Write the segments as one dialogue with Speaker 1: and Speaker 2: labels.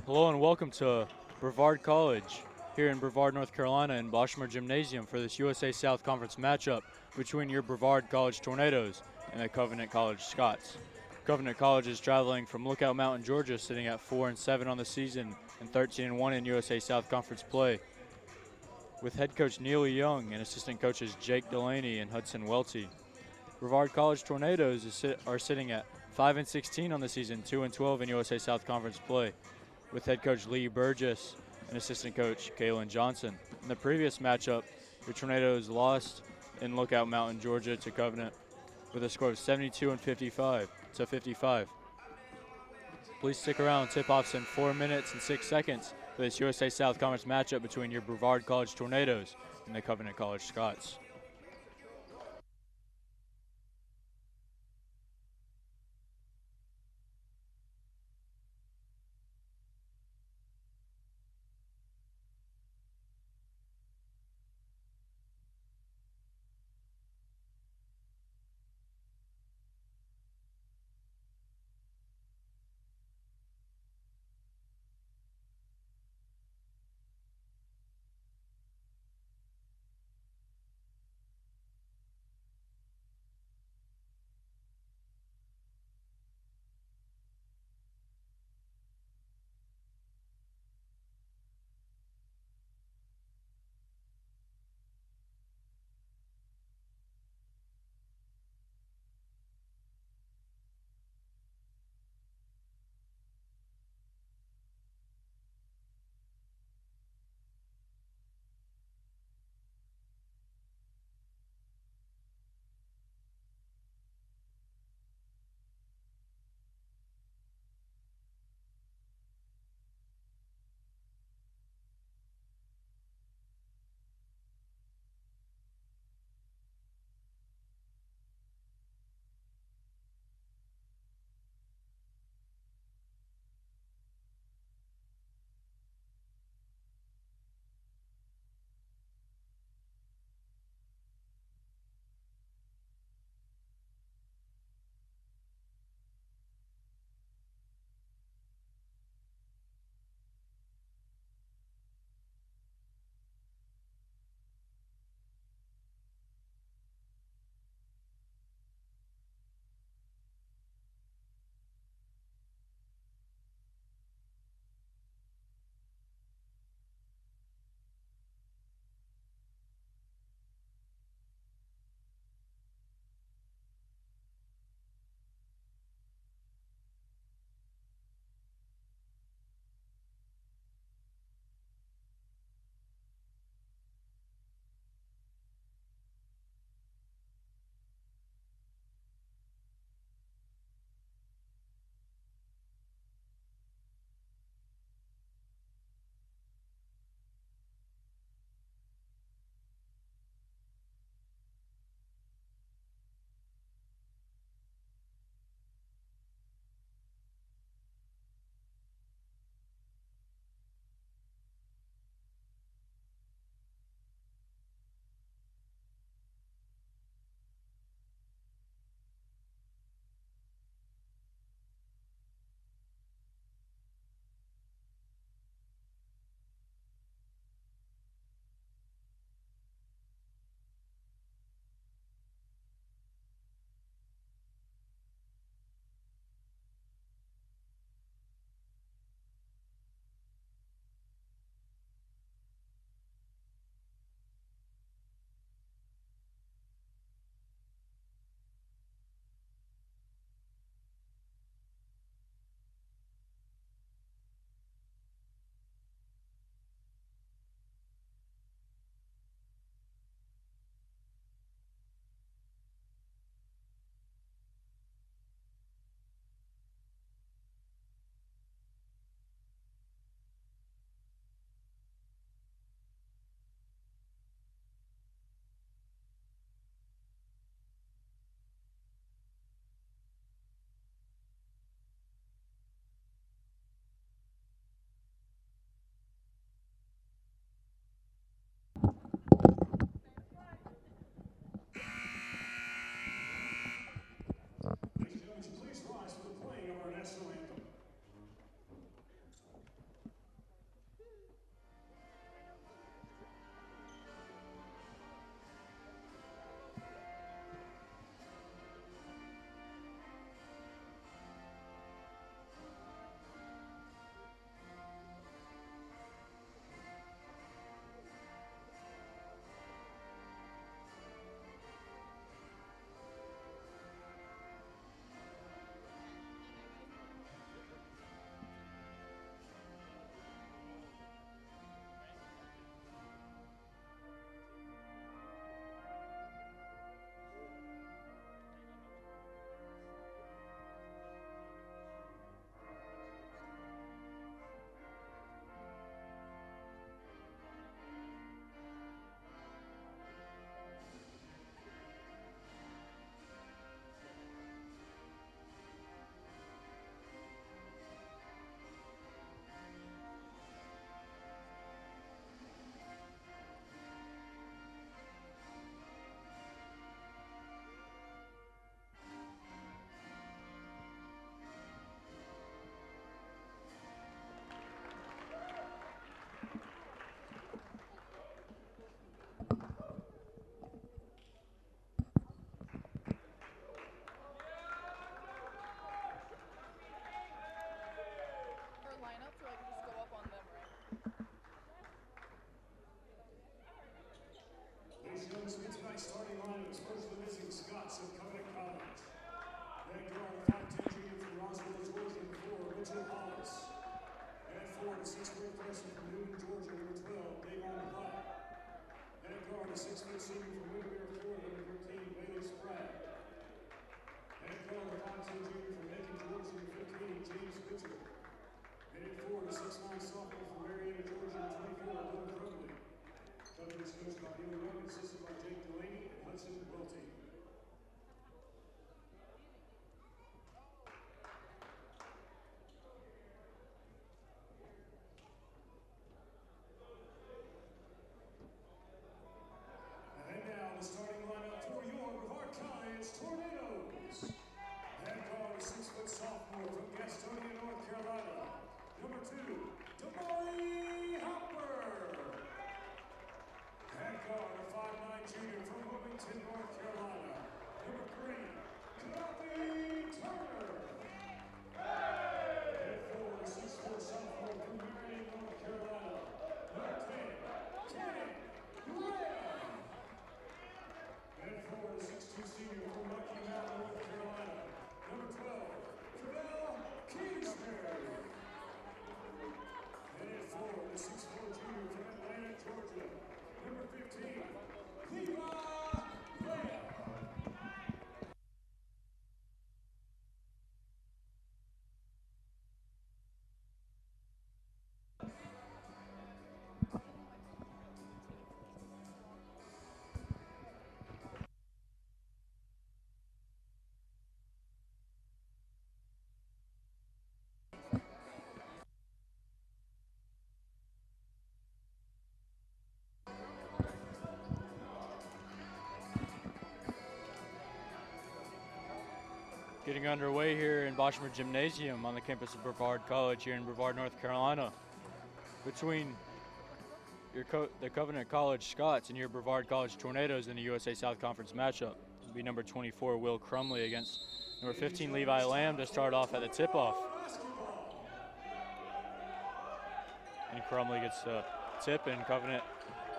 Speaker 1: Hello and welcome to Brevard College here in Brevard, North Carolina in Boschmer Gymnasium for this USA South Conference matchup between your Brevard College Tornadoes and the Covenant College Scots. Covenant College is traveling from Lookout Mountain, Georgia, sitting at 4-7 on the season and 13-1 in USA South Conference play, with head coach Neely Young and assistant coaches Jake Delaney and Hudson Welty. Brevard College Tornadoes are sitting at 5-16 on the season, 2-12 in USA South Conference play, with head coach Lee Burgess and assistant coach Kalen Johnson. In the previous matchup, the Tornadoes lost in Lookout Mountain, Georgia to Covenant with a score of 72-55 to 55. Please stick around. Tip-off's in 4 minutes and 6 seconds for this USA South Conference matchup between your Brevard College Tornadoes and the Covenant College Scots.
Speaker 2: The starting lineup for your Brevard College Tornadoes. Head guard, 6-foot sophomore from Gastonia, North Carolina. Number 2, Damari Hopper. Head guard, a 5'9" junior from Wilmington, North Carolina. Number 3, Kanafi Turner. Head forward, 6'4" sophomore from Marion, North Carolina. Number 10, Cannon Lamb. Head forward, 6'2" senior from Rocky Mountain, North Carolina. Number 12, Brevard Kingsbury. Head forward, 6'4" junior from Atlanta, Georgia. Number 15, Levi Lamb.
Speaker 1: Getting underway here in Boschmer Gymnasium on the campus of Brevard College here in Brevard, North Carolina. Between the Covenant College Scots and your Brevard College Tornadoes in the USA South Conference matchup. It'll be number 24, Will Crumley, against number 15, Levi Lamb, to start off at the tip-off. And Crumley gets the tip, and Covenant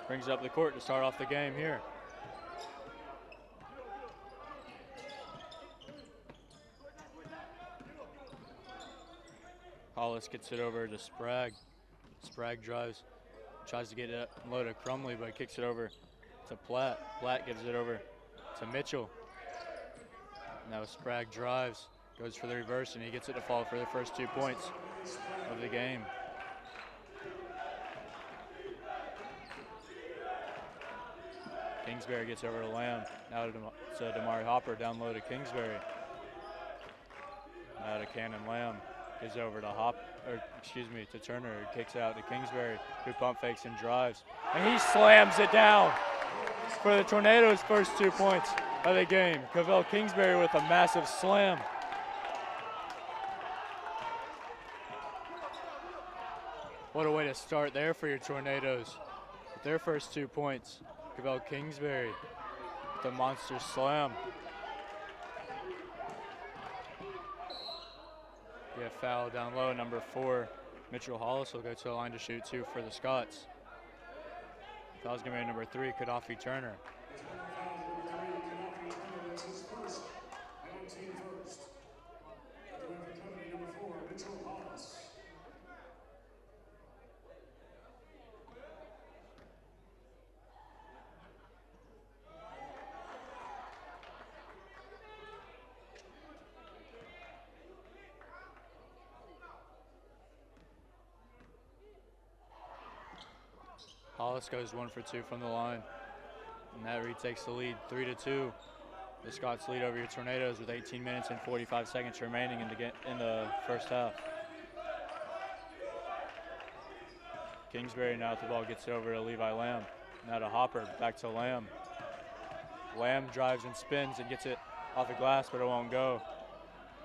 Speaker 1: brings up the court to start off the game here. Hollis gets it over to Sprague. Sprague drives, tries to get it low to Crumley, but kicks it over to Platt. Platt gives it over to Mitchell. Now Sprague drives, goes for the reverse, and he gets it to fall for the first 2 points of the game. Kingsbury gets over to Lamb. Now to Damari Hopper, down low to Kingsbury. Now to Cannon Lamb. Gives over to Turner, who kicks out to Kingsbury, who pump fakes and drives. And he slams it down for the Tornadoes' first 2 points of the game. Cavell Kingsbury with a massive slam. What a way to start there for your Tornadoes. With their first 2 points, Cavell Kingsbury with a monster slam. A foul down low, number 4, Mitchell Hollis will go to the line to shoot 2 for the Scots. Foul's gonna be number 3, Kadafi Turner. Hollis goes 1 for 2 from the line, and that retakes the lead, 3-2. The Scots lead over your Tornadoes with 18 minutes and 45 seconds remaining in the first half. Kingsbury now with the ball gets it over to Levi Lamb. Now to Hopper, back to Lamb. Lamb drives and spins and gets it off the glass, but it won't go.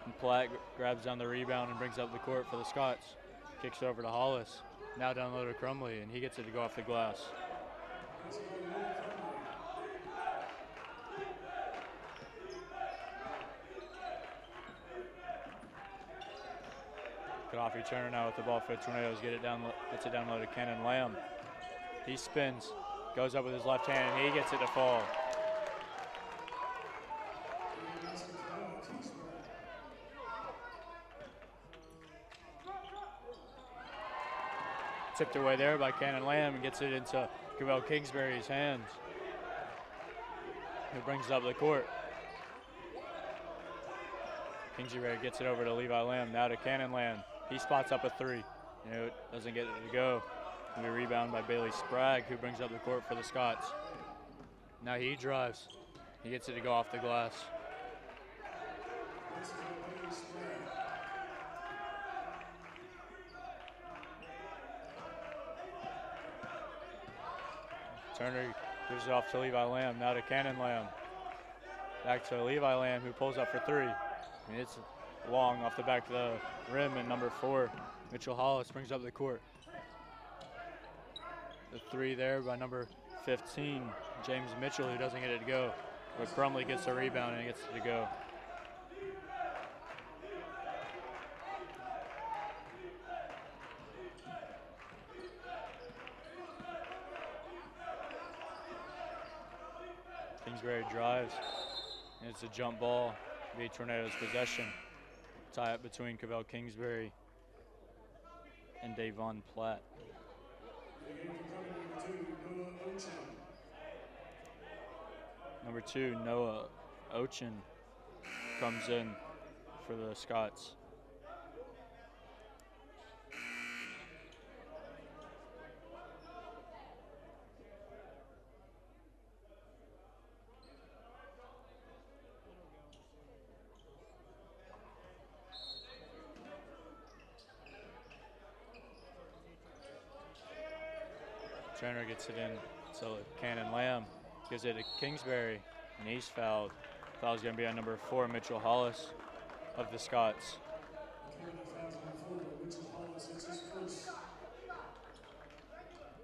Speaker 1: And Platt grabs down the rebound and brings up the court for the Scots. Kicks it over to Hollis. Now down low to Crumley, and he gets it to go off the glass. Kadafi Turner now with the ball for the Tornadoes, gets it down low to Cannon Lamb. He spins, goes up with his left hand, and he gets it to fall. Tipped away there by Cannon Lamb and gets it into Cavell Kingsbury's hands, who brings it up the court. Kingsbury gets it over to Levi Lamb, now to Cannon Lamb. He spots up a 3. Doesn't get it to go. And a rebound by Bailey Sprague, who brings up the court for the Scots. Now he drives. He gets it to go off the glass. Turner gives it off to Levi Lamb. Now to Cannon Lamb. Back to Levi Lamb, who pulls up for three. And it's long off the back of the rim, and number 4, Mitchell Hollis, brings up the court. The three there by number 15, James Mitchell, who doesn't get it to go. But Crumley gets the rebound and gets it to go. Kingsbury drives, and it's a jump ball. Be Tornado's possession. Tie up between Cavell Kingsbury and Davon Platt. Number 2, Noah Ochin, comes in for the Scots. Turner gets it in to Cannon Lamb, gives it to Kingsbury, and he's fouled. Foul's going to be on number 4, Mitchell Hollis of the Scots.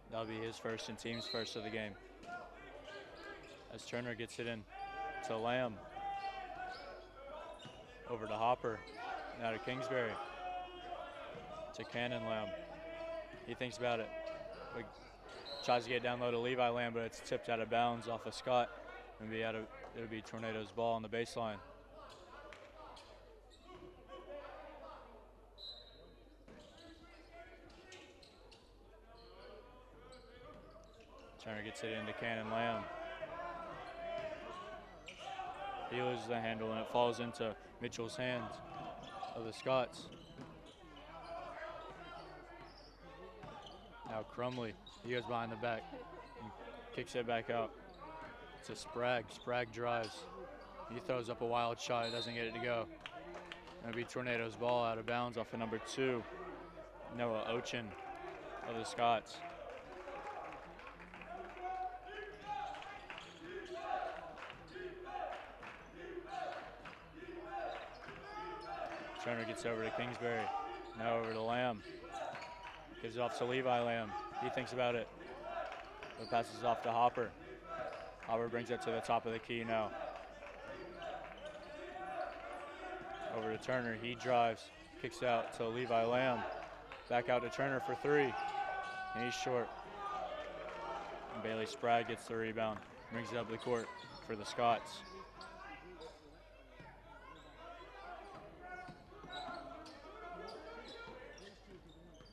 Speaker 1: That'll be his first and team's first of the game. As Turner gets it in to Lamb, over to Hopper, now to Kingsbury, to Cannon Lamb. He thinks about it. Tries to get down low to Levi Lamb, but it's tipped out of bounds off of Scott. It'll be Tornado's ball on the baseline. Turner gets it into Cannon Lamb. He loses the handle, and it falls into Mitchell's hands of the Scots. Now Crumley, he goes behind the back and kicks it back out to Sprague. Sprague drives. He throws up a wild shot. It doesn't get it to go. It'll be Tornado's ball out of bounds off of number 2, Noah Ochin of the Scots. Turner gets over to Kingsbury. Now over to Lamb. Gives it off to Levi Lamb. He thinks about it. But passes off to Hopper. Hopper brings it to the top of the key now. Over to Turner. He drives. Kicks out to Levi Lamb. Back out to Turner for 3. And he's short. And Bailey Sprague gets the rebound. Brings it up the court for the Scots.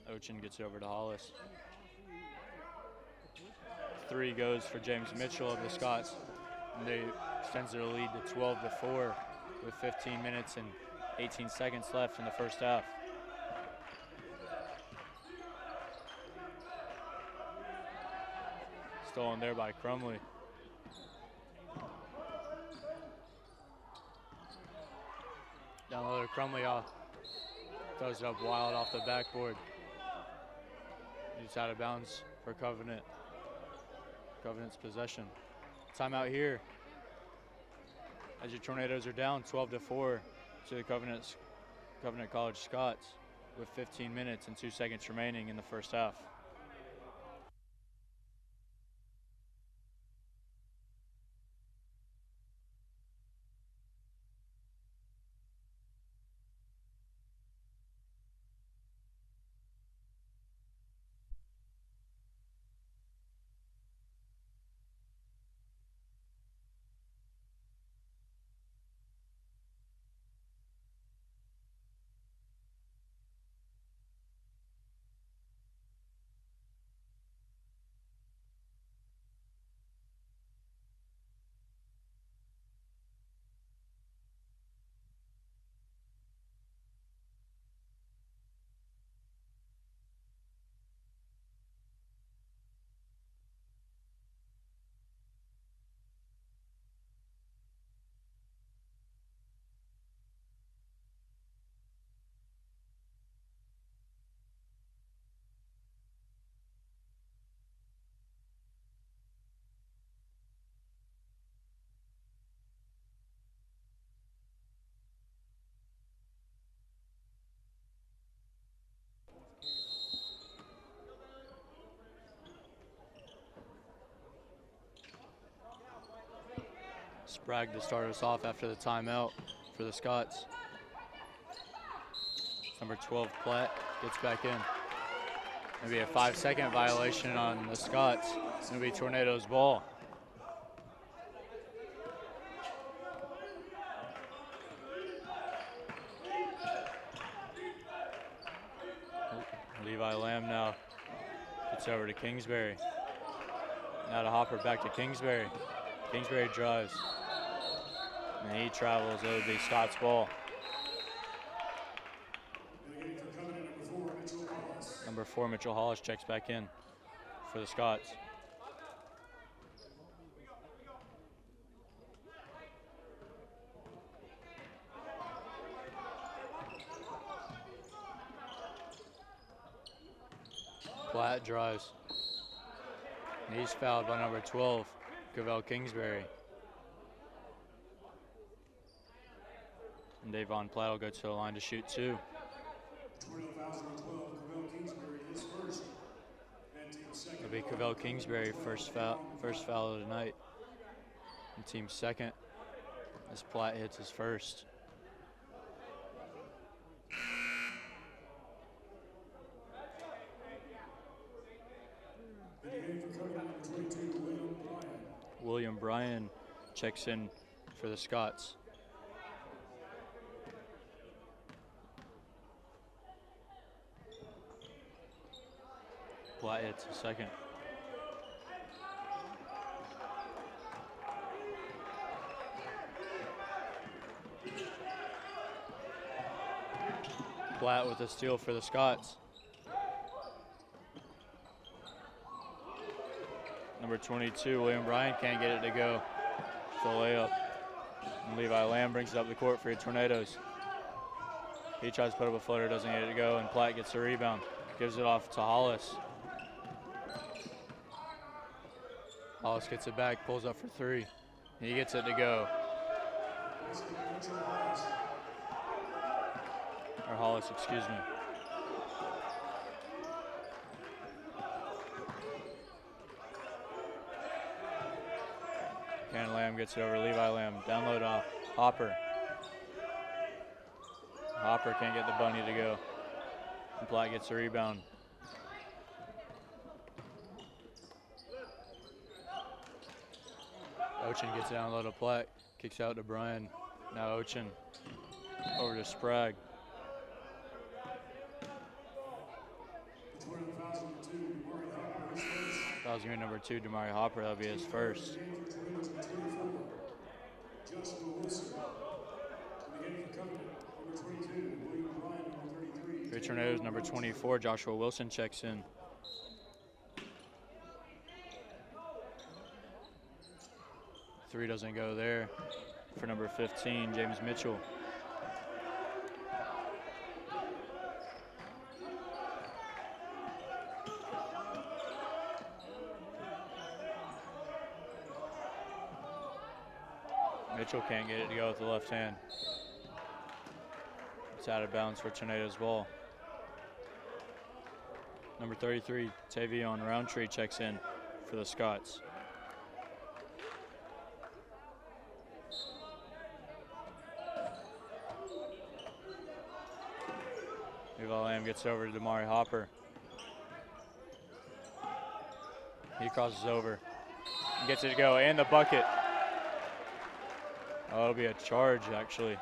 Speaker 1: Ochin gets over to Hollis. 3 goes for James Mitchell of the Scots, and they extends their lead to 12-4 with 15 minutes and 18 seconds left in the first half. Stolen there by Crumley. Down low to Crumley off. Throws it up wild off the backboard. It's out of bounds for Covenant. Covenant's possession. Timeout here. As your Tornadoes are down 12-4 to the Covenant College Scots with 15 minutes and 2 seconds remaining in the first half. Bragg to start us off after the timeout for the Scots. Number 12, Platt, gets back in. It'll be a 5-second violation on the Scots. It'll be Tornadoes ball. Levi Lamb now gets over to Kingsbury. Now to Hopper, back to Kingsbury. Kingsbury drives. And he travels. It would be Scott's ball. Number 4, Mitchell Hollis checks back in for the Scots. Platt drives. And he's fouled by number 12, Cavell Kingsbury. And Davon Platt will go to the line to shoot 2. It'll be Cavell Kingsbury first foul of the night. And team second as Platt hits his first. William Bryan checks in for the Scots. Platt hits the second. Platt with a steal for the Scots. Number 22, William Bryan can't get it to go. It's a layup. And Levi Lamb brings it up the court for your Tornadoes. He tries to put up a floater, doesn't get it to go, and Platt gets the rebound. Gives it off to Hollis. Hollis gets it back, pulls up for 3. He gets it to go. Or Hollis, excuse me. Ken Lamb gets it over Levi Lamb. Down low to Hopper. Hopper can't get the bunny to go. And Platt gets the rebound. Ochin gets down low to Platt. Kicks out to Bryan. Now Ochin over to Sprague. Foul's gonna be number 2, Damari Hopper. That'll be his first. For Tornadoes, number 24, Joshua Wilson checks in. Three doesn't go there. For number 15, James Mitchell. Mitchell can't get it to go with the left hand. It's out of bounds for Tornadoes ball. Number 33, Tavion Roundtree checks in for the Scots. Levi Lamb gets over to Damari Hopper. He crosses over and gets it to go in the bucket. Oh, it'll be a charge, actually.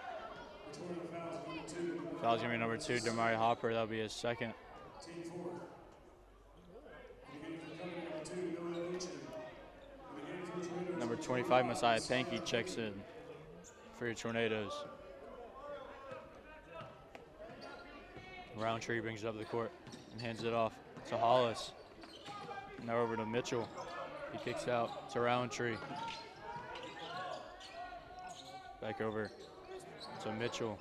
Speaker 1: Foul's gonna be number 2, Damari Hopper. That'll be his second. Number 25, Messiah Pankey checks in for your Tornadoes. Roundtree brings it up the court and hands it off to Hollis. Now over to Mitchell. He kicks out to Roundtree. Back over to Mitchell.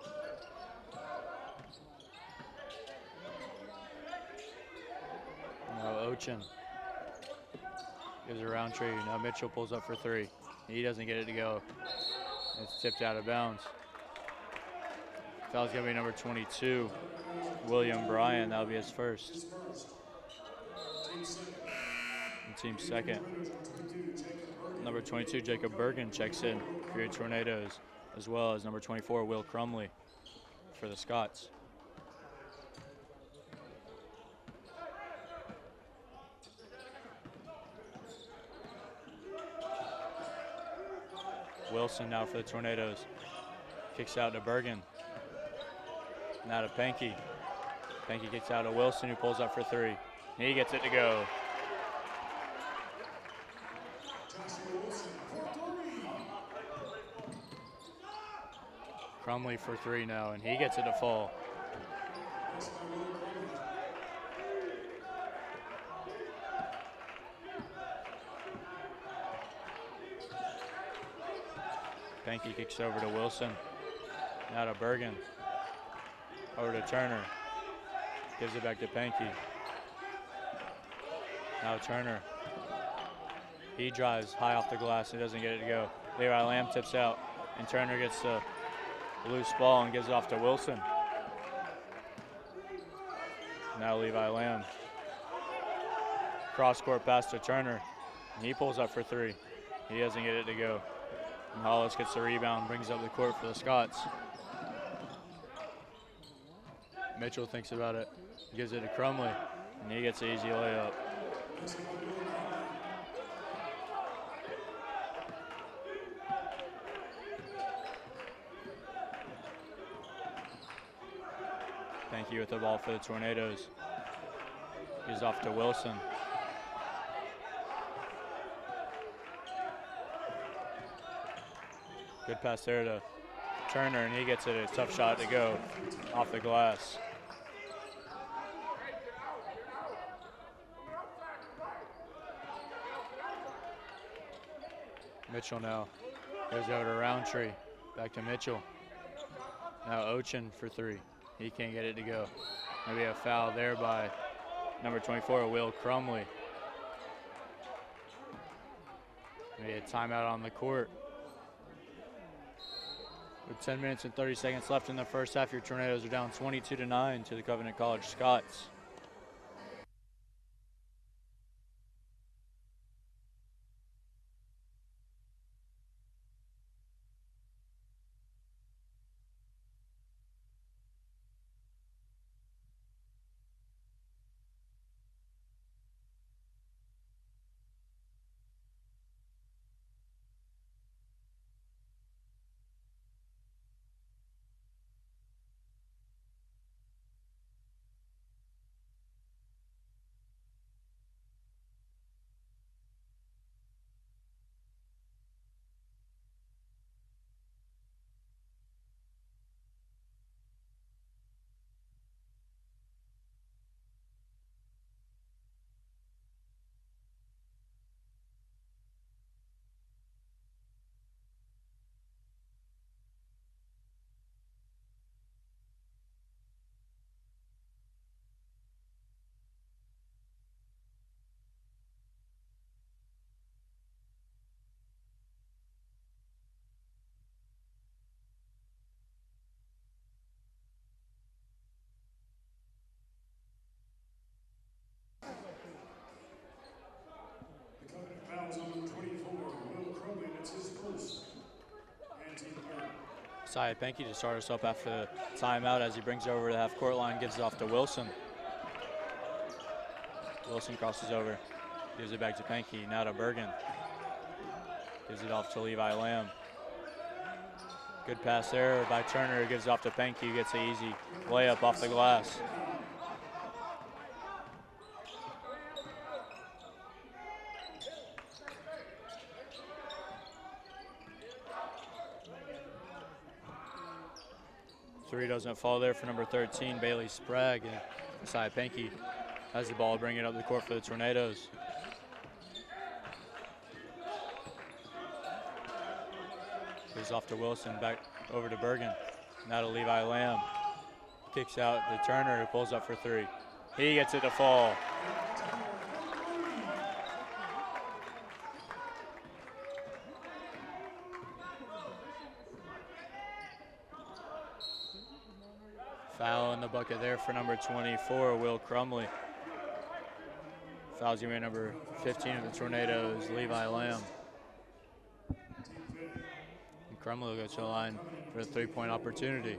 Speaker 1: Now Ochin gives a Roundtree. Now Mitchell pulls up for 3. He doesn't get it to go. It's tipped out of bounds. Foul's gonna be number 22, William Bryan. That'll be his first. And team second. Number 22, Jacob Bergen checks in for your Tornadoes, as well as number 24, Will Crumley, for the Scots. Wilson now for the Tornadoes. Kicks out to Bergen. Now to Pankey. Pankey kicks out to Wilson, who pulls up for three. He gets it to go. Crumley for three now, and he gets it to fall. Pankey kicks over to Wilson. Now to Bergen. Over to Turner. Gives it back to Pankey. Now Turner. He drives high off the glass and doesn't get it to go. Levi Lamb tips out, and Turner gets the loose ball and gives it off to Wilson. Now Levi Lamb. Cross-court pass to Turner, and he pulls up for three. He doesn't get it to go. And Hollis gets the rebound, brings up the court for the Scots. Mitchell thinks about it, gives it to Crumley, and he gets an easy layup. Pankey with the ball for the Tornadoes. Gives off to Wilson. Good pass there to Turner, and he gets it a tough shot to go off the glass. Mitchell now goes over to Roundtree. Back to Mitchell. Now Ochin for three. He can't get it to go. Maybe a foul there by number 24, Will Crumley. Maybe a timeout on the court. With 10 minutes and 30 seconds left in the first half, your Tornadoes are down 22-9 to the Covenant College Scots. Saya Pankey to start us up after the timeout as he brings it over to the half-court line, gives it off to Wilson. Wilson crosses over, gives it back to Pankey, now to Bergen. Gives it off to Levi Lamb. Good pass there by Turner, gives it off to Pankey, who gets an easy layup off the glass. Three doesn't fall there for number 13, Bailey Sprague, and Saya Pankey has the ball, bringing it up the court for the Tornadoes. Goes off to Wilson, back over to Bergen. Now to Levi Lamb. Kicks out to Turner, who pulls up for three. He gets it to fall. Foul in the bucket there for number 24, Will Crumley. Foul's going to be number 15 of the Tornadoes, Levi Lamb. Crumley will go to the line for a three-point opportunity.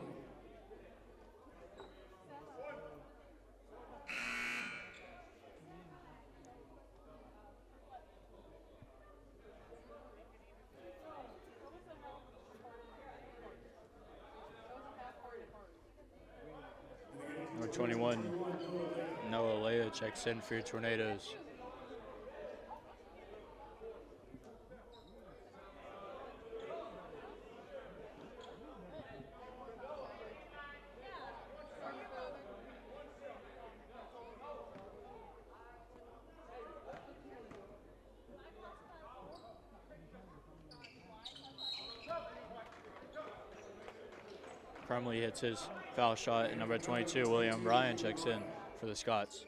Speaker 1: Number 21, Noah Leah checks in for your Tornadoes. Crumley hits his foul shot, and number 22, William Bryan, checks in for the Scots.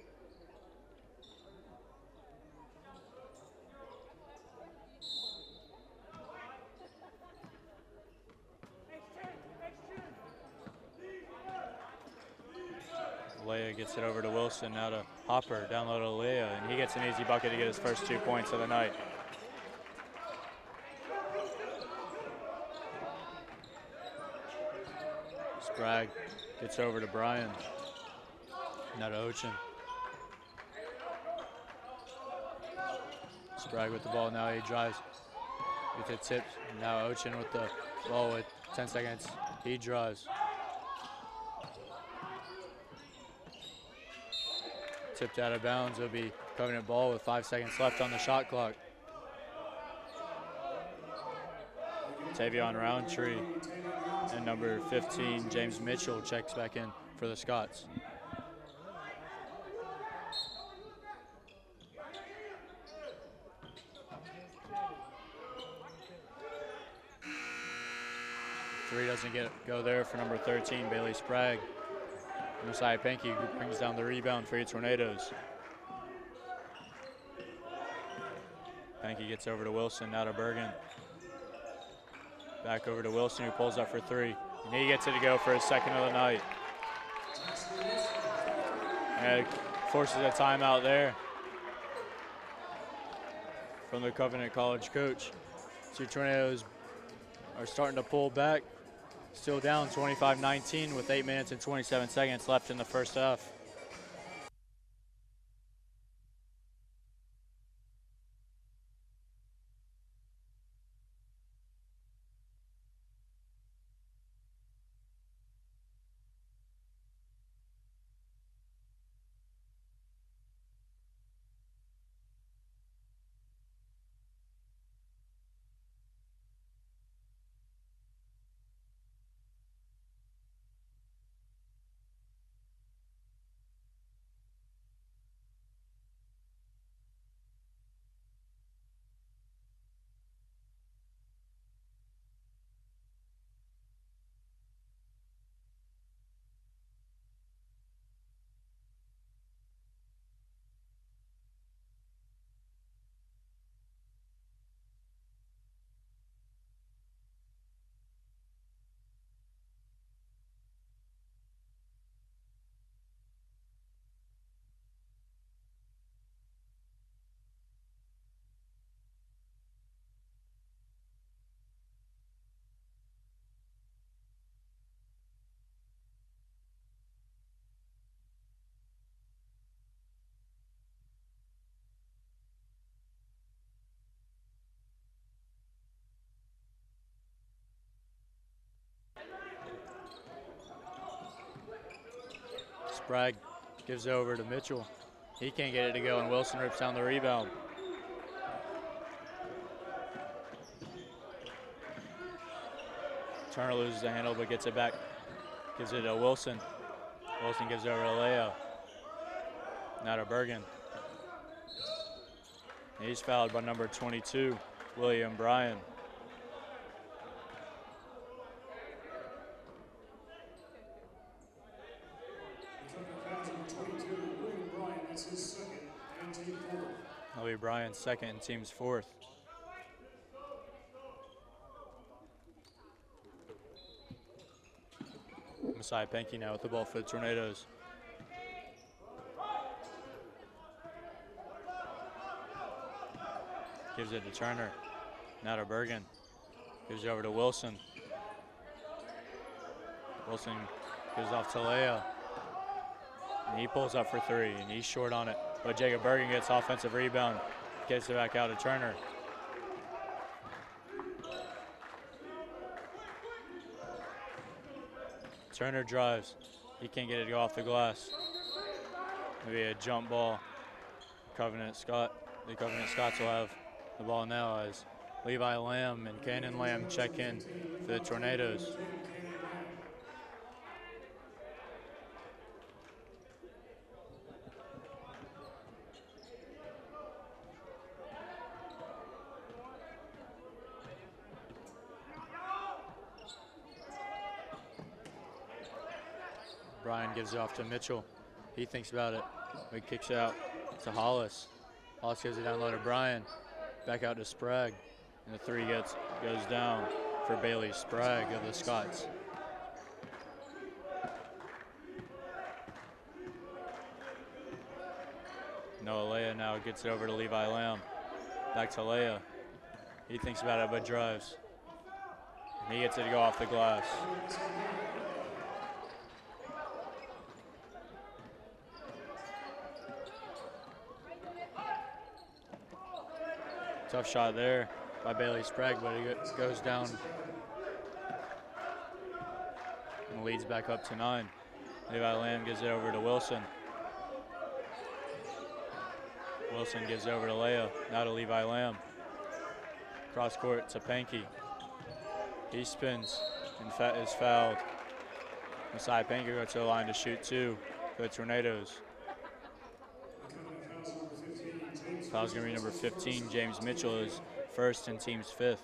Speaker 1: Leia gets it over to Wilson, now to Hopper, down low to Leia, and he gets an easy bucket to get his first 2 points of the night. Sprague gets over to Bryan, now to Ochin. Sprague with the ball, now he drives with the tip. Now Ochin with the ball with 10 seconds, he drives. Tipped out of bounds, it'll be Covenant ball with 5 seconds left on the shot clock. Tavion Roundtree and number 15, James Mitchell, checks back in for the Scots. Three doesn't go there for number 13, Bailey Sprague. Messiah Pankey brings down the rebound for your Tornadoes. Pankey gets over to Wilson, now to Bergen. Back over to Wilson, who pulls up for three. And he gets it to go for his second of the night. And forces a timeout there from the Covenant College coach. So your Tornadoes are starting to pull back. Still down 25-19 with 8 minutes and 27 seconds left in the first half. Sprague gives it over to Mitchell. He can't get it to go, and Wilson rips down the rebound. Turner loses the handle, but gets it back. Gives it to Wilson. Wilson gives it over to Leo. Now to Bergen. He's fouled by number 22, William Bryan. William Bryan's second and team's fourth. Messiah Pankey now with the ball for the Tornadoes. Gives it to Turner. Now to Bergen. Gives it over to Wilson. Wilson gives off to Leia. And he pulls up for three, and he's short on it. But Jacob Bergen gets offensive rebound. Gets it back out to Turner. Turner drives. He can't get it to go off the glass. Maybe a jump ball. The Covenant Scots will have the ball now as Levi Lamb and Cannon Lamb check in for the Tornadoes. Brian gives it off to Mitchell. He thinks about it. He kicks it out to Hollis. Hollis gives it down low to Brian. Back out to Sprague. And the three goes down for Bailey Sprague of the Scots. Noah Leia now gets it over to Levi Lamb. Back to Leia. He thinks about it but drives. And he gets it to go off the glass. Tough shot there by Bailey Sprague, but it goes down and leads back up to 9. Levi Lamb gives it over to Wilson. Wilson gives it over to Leia, now to Levi Lamb. Cross court to Pankey. He spins and is fouled. Inside Pankey goes to the line to shoot 2 for the Tornadoes. Foul's going to be number 15. James Mitchell is first and team's 5th.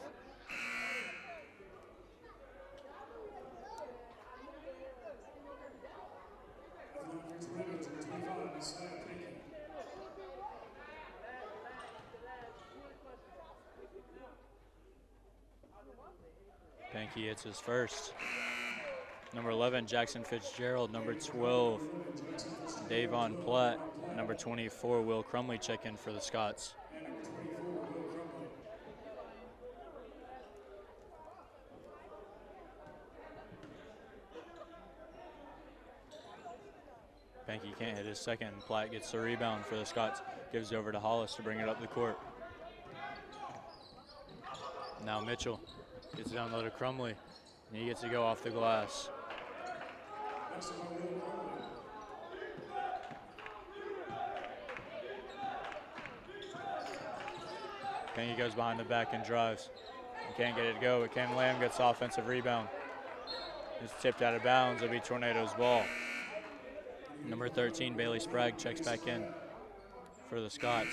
Speaker 1: Pankey hits his first. Number 11, Jackson Fitzgerald. Number 12, Davon Platt. Number 24, Will Crumley check in for the Scots. Pankey can't hit his second. Platt gets the rebound for the Scots. Gives it over to Hollis to bring it up the court. Now Mitchell gets it down low to Crumley, and he gets to go off the glass. Pankey goes behind the back and drives. He can't get it to go, but Ken Lamb gets offensive rebound. It's tipped out of bounds. It'll be Tornadoes ball. Number 13, Bailey Sprague, checks back in for the Scots,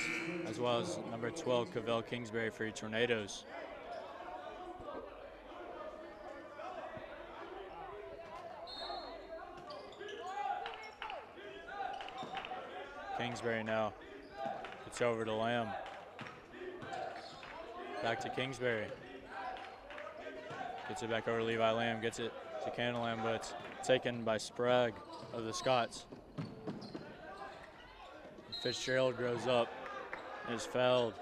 Speaker 1: as well as number 12, Cavell Kingsbury for the Tornadoes. Kingsbury now. It's over to Lamb. Back to Kingsbury. Gets it back over to Levi Lamb. Gets it to Cannon Lamb, but it's taken by Sprague of the Scots. Fitzgerald grows up and is fouled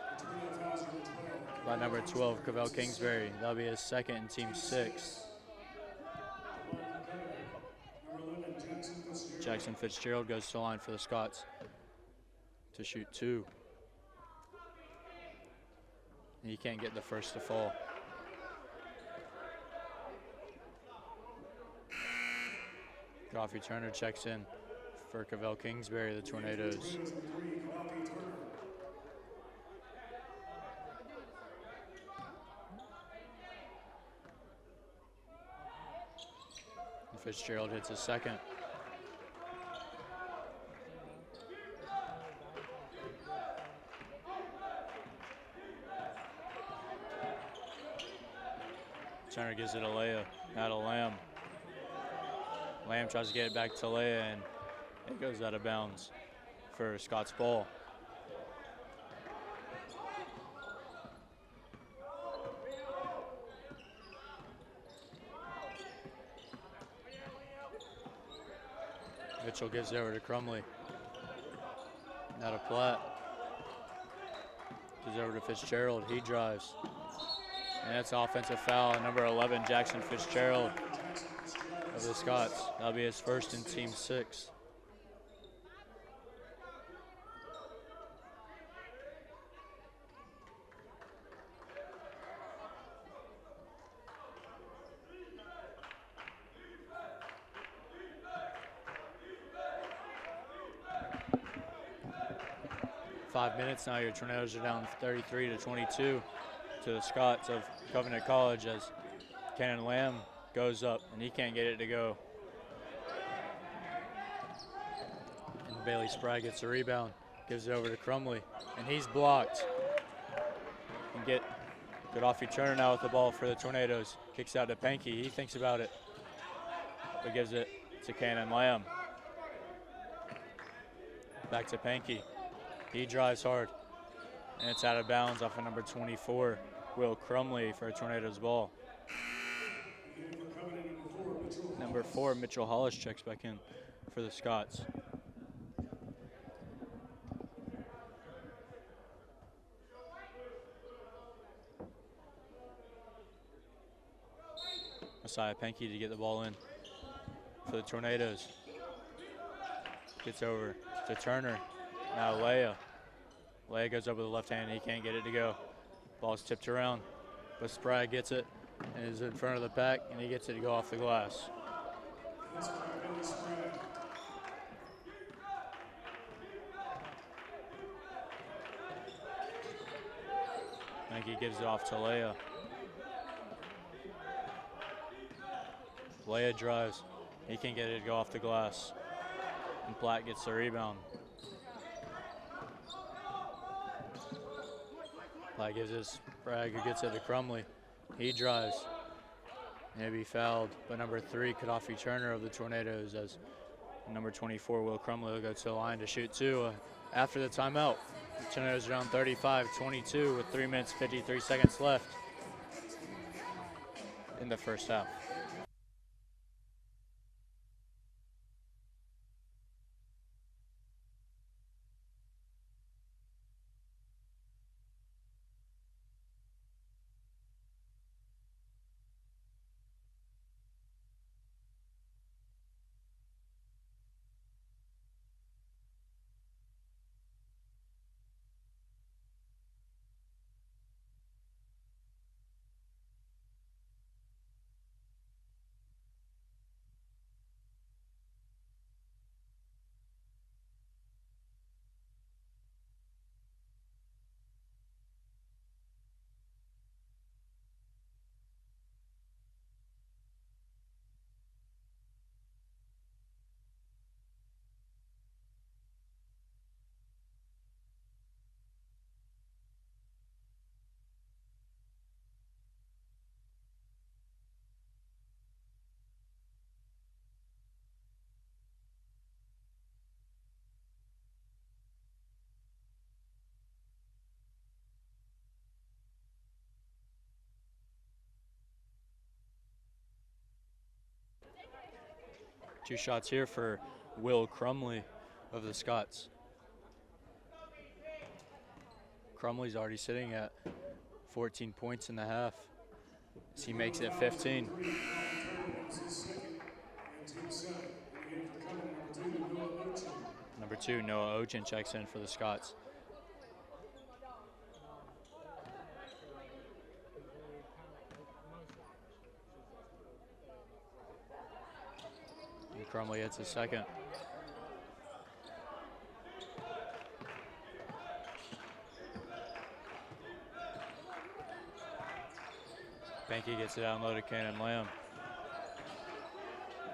Speaker 1: by number 12, Cavell Kingsbury. That'll be his second and team 6. Jackson Fitzgerald goes to the line for the Scots to shoot 2. He can't get the first to fall. Coffee Turner checks in for Cavell Kingsbury, the Tornadoes. And Fitzgerald hits his second. Turner gives it to Leia, now to Lamb. Lamb tries to get it back to Leia, and it goes out of bounds for Scott's ball. Mitchell gives it over to Crumley. Now to Platt. Gives it over to Fitzgerald. He drives. And that's an offensive foul on number 11, Jackson Fitzgerald of the Scots. That'll be his first in team 6. Five minutes now. Your Tornadoes are down 33-22 to the Scots of Covenant College as Cannon Lamb goes up and he can't get it to go. And Bailey Sprague gets the rebound, gives it over to Crumley, and he's blocked. And get Gaddafi Turner now with the ball for the Tornadoes. Kicks out to Pankey. He thinks about it, but gives it to Cannon Lamb. Back to Pankey. He drives hard, and it's out of bounds off of number 24, Will Crumley, for a Tornadoes ball. Number 4, Mitchell Hollis checks back in for the Scots. Messiah Pankey to get the ball in for the Tornadoes. Gets over to Turner. Now Leia. Leia goes over the left hand. He can't get it to go. Ball's tipped around, but Sprague gets it and is in front of the pack, and he gets it to go off the glass. Pankey gives it off to Leia. Leia drives. He can get it to go off the glass. And Platt gets the rebound. Platt gives this Sprague, who gets it to Crumley. He drives. And he'll be fouled by number 3, Gaddafi Turner of the Tornadoes, as number 24, Will Crumley, will go to the line to shoot 2 after the timeout. The Tornadoes are down 35-22 with 3 minutes, 53 seconds left in the first half. Two shots here for Will Crumley of the Scots. Crumley's already sitting at 14 points in the half as he makes it 15. Number 2, Noah Ochin checks in for the Scots. And Crumley hits his second. Pankey gets it out and low to Cannon Lamb.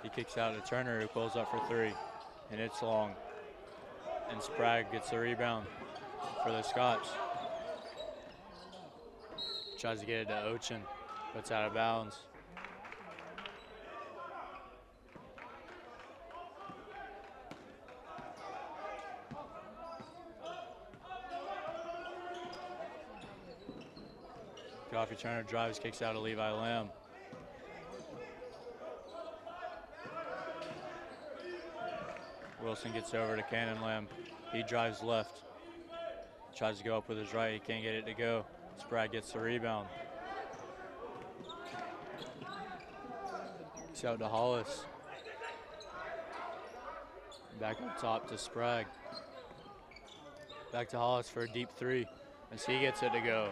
Speaker 1: He kicks out to Turner, who pulls up for 3, and it's long. And Sprague gets the rebound for the Scots. Tries to get it to Ochin, but it's out of bounds. Gaddafi Turner drives, kicks out to Levi Lamb. Wilson gets over to Cannon Lamb. He drives left. Tries to go up with his right. He can't get it to go. Sprague gets the rebound. Kicks out to Hollis. Back up top to Sprague. Back to Hollis for a deep three as he gets it to go.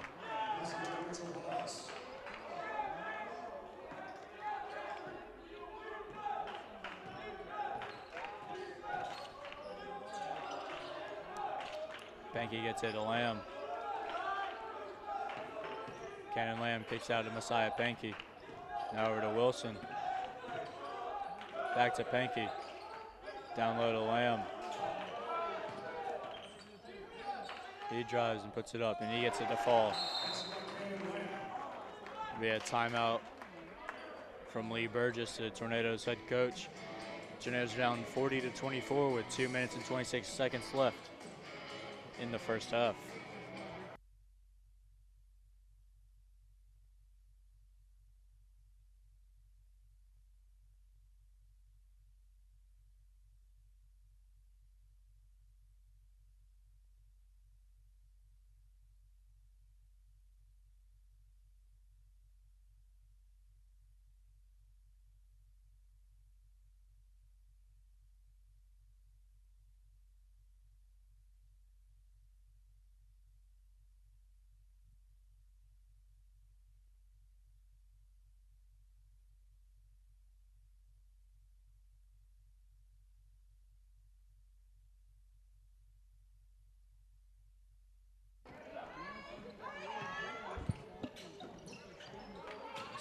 Speaker 1: Pankey gets it to Lamb. Cannon Lamb kicks out to Messiah Pankey. Now over to Wilson. Back to Pankey. Down low to Lamb. He drives and puts it up, and he gets it to fall. We had timeout from Lee Burgess, the Tornadoes head coach. Tornadoes are down 40-24 with 2 minutes and 26 seconds left in the first half.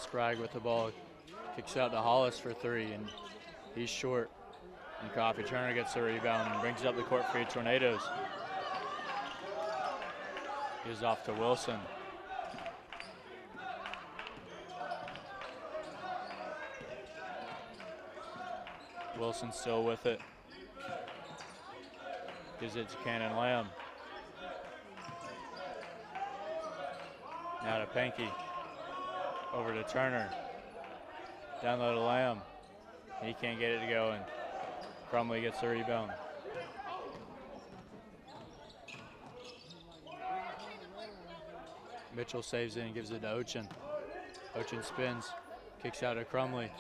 Speaker 1: Sprague with the ball, kicks out to Hollis for three, and he's short. And Coffee Turner gets the rebound and brings it up the court for the Tornadoes. Gives off to Wilson. Wilson still with it. Gives it to Cannon Lamb. Now to Pankey. Over to Turner. Down low to Lamb. He can't get it to go, and Crumley gets the rebound. Mitchell saves it and gives it to Ochin. Ochin spins, kicks out to Crumley.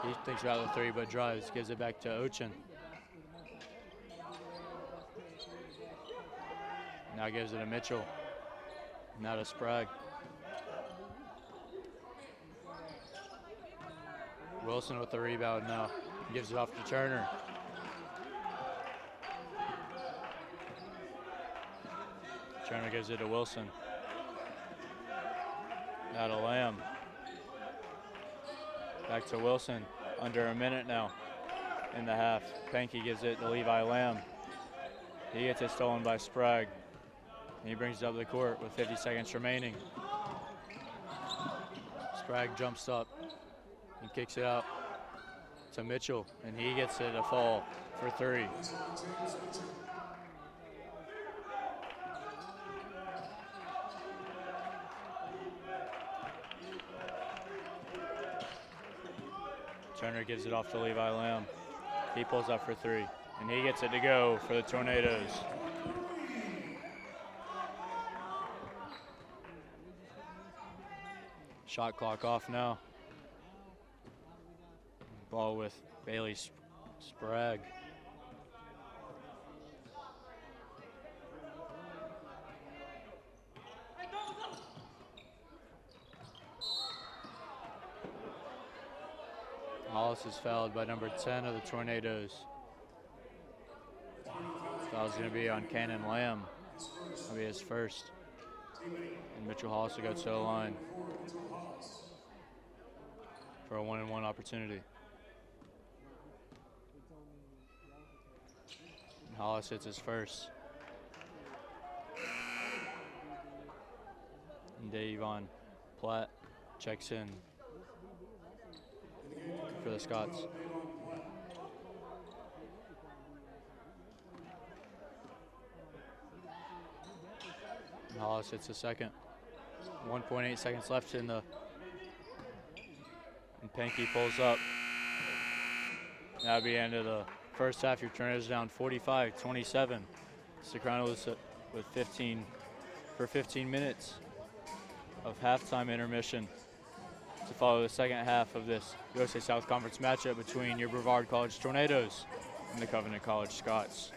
Speaker 1: He thinks about the three, but drives, gives it back to Ochin. Now gives it to Mitchell. Now to Sprague. Wilson with the rebound now. Gives it off to Turner. Turner gives it to Wilson. Now to Lamb. Back to Wilson. Under a minute now in the half. Pankey gives it to Levi Lamb. He gets it stolen by Sprague. And he brings it up the court with 50 seconds remaining. Sprague jumps up and kicks it out to Mitchell, and he gets it a fall for three. Turner gives it off to Levi Lamb. He pulls up for three, and he gets it to go for the Tornadoes. Shot clock off now. Ball with Bailey Sprague. Hollis is fouled by number 10 of the Tornadoes. Foul's going to be on Cannon Lamb. That'll be his first. And Mitchell Hollis will go to the line for a 1-and-1 opportunity. And Hollis hits his first. And Davon Platt checks in for the Scots. And Hollis hits the second. 1.8 seconds left in the. And Pankey pulls up. That'll be the end of the first half. Your Tornadoes down 45-27. Sopranos with 15 minutes of halftime intermission. to follow the second half of this USA South Conference matchup between your Brevard College Tornadoes and the Covenant College Scots.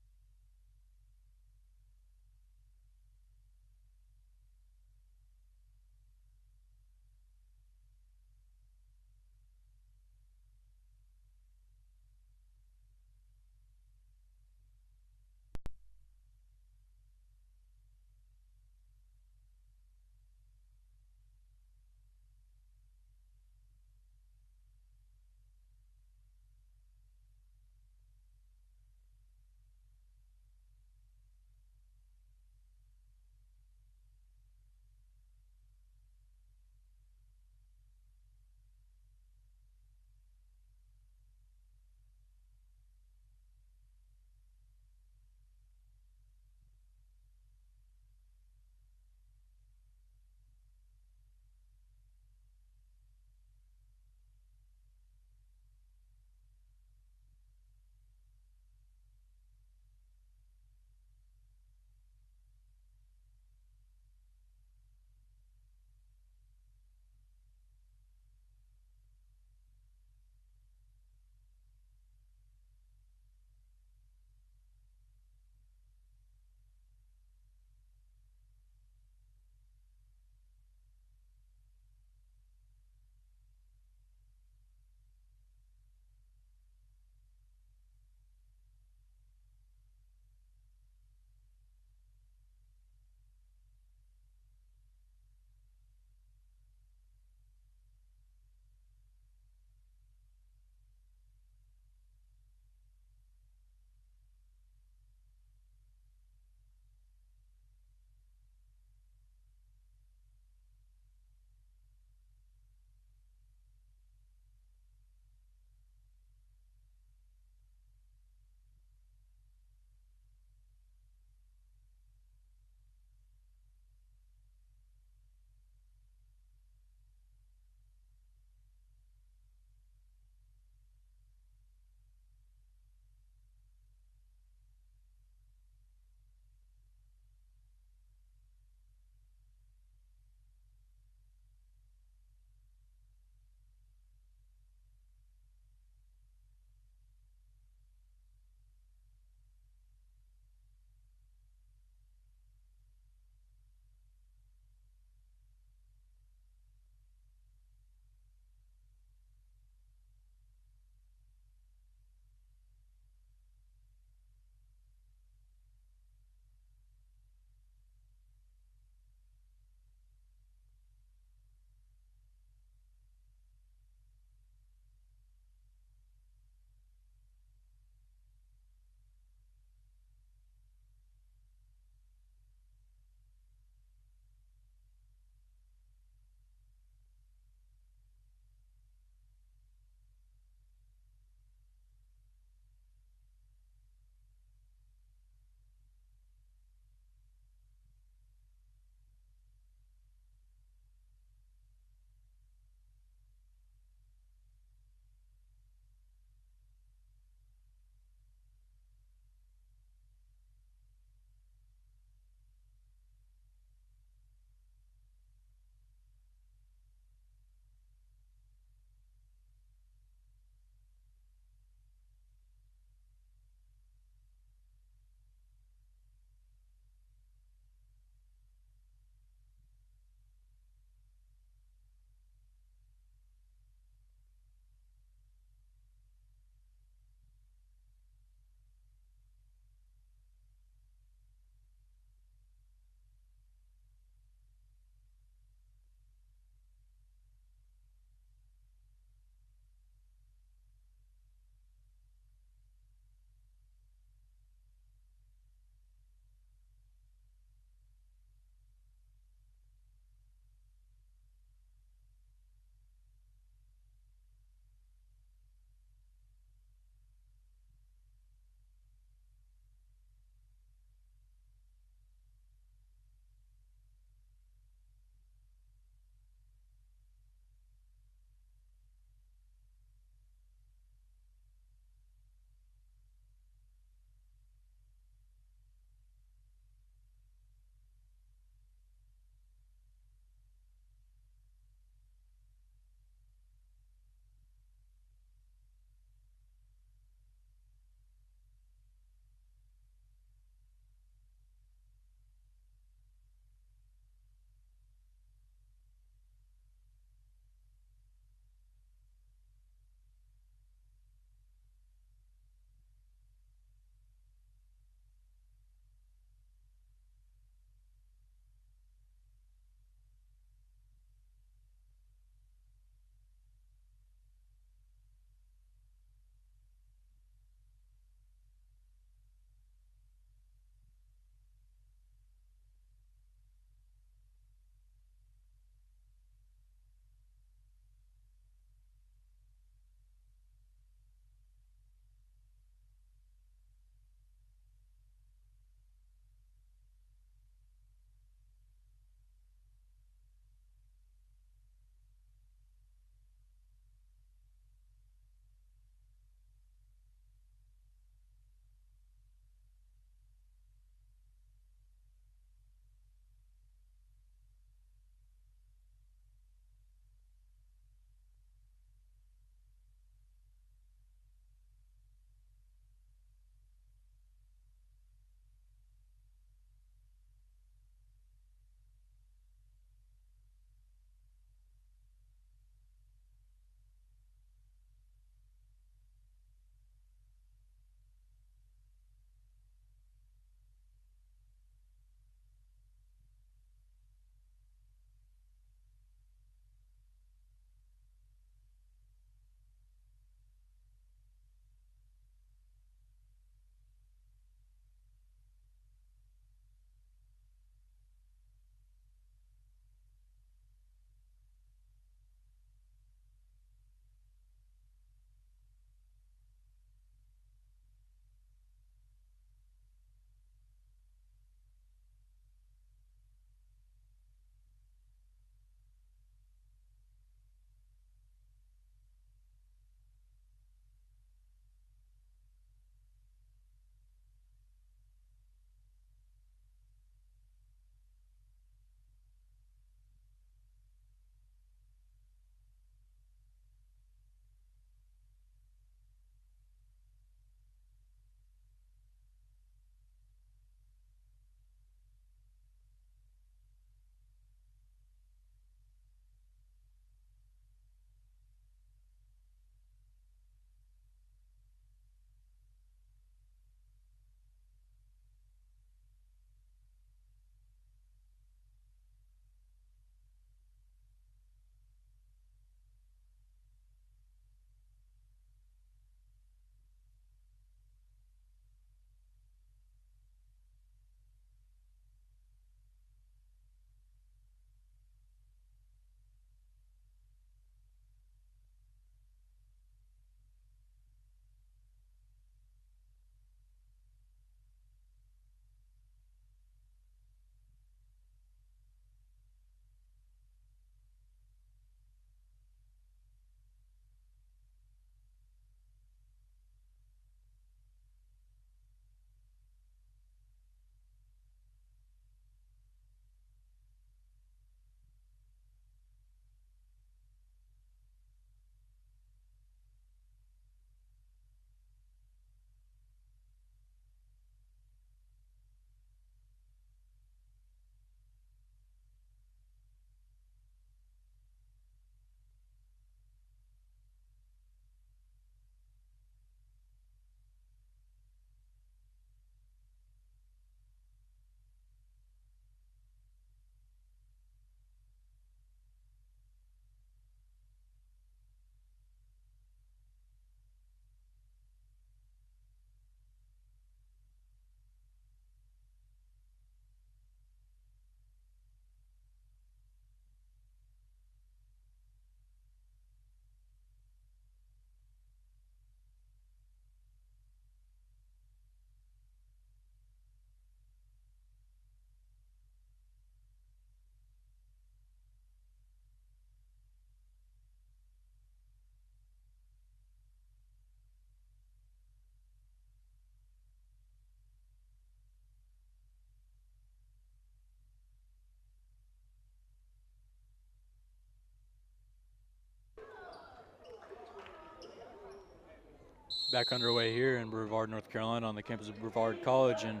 Speaker 1: Back underway here in Brevard, North Carolina on the campus of Brevard College and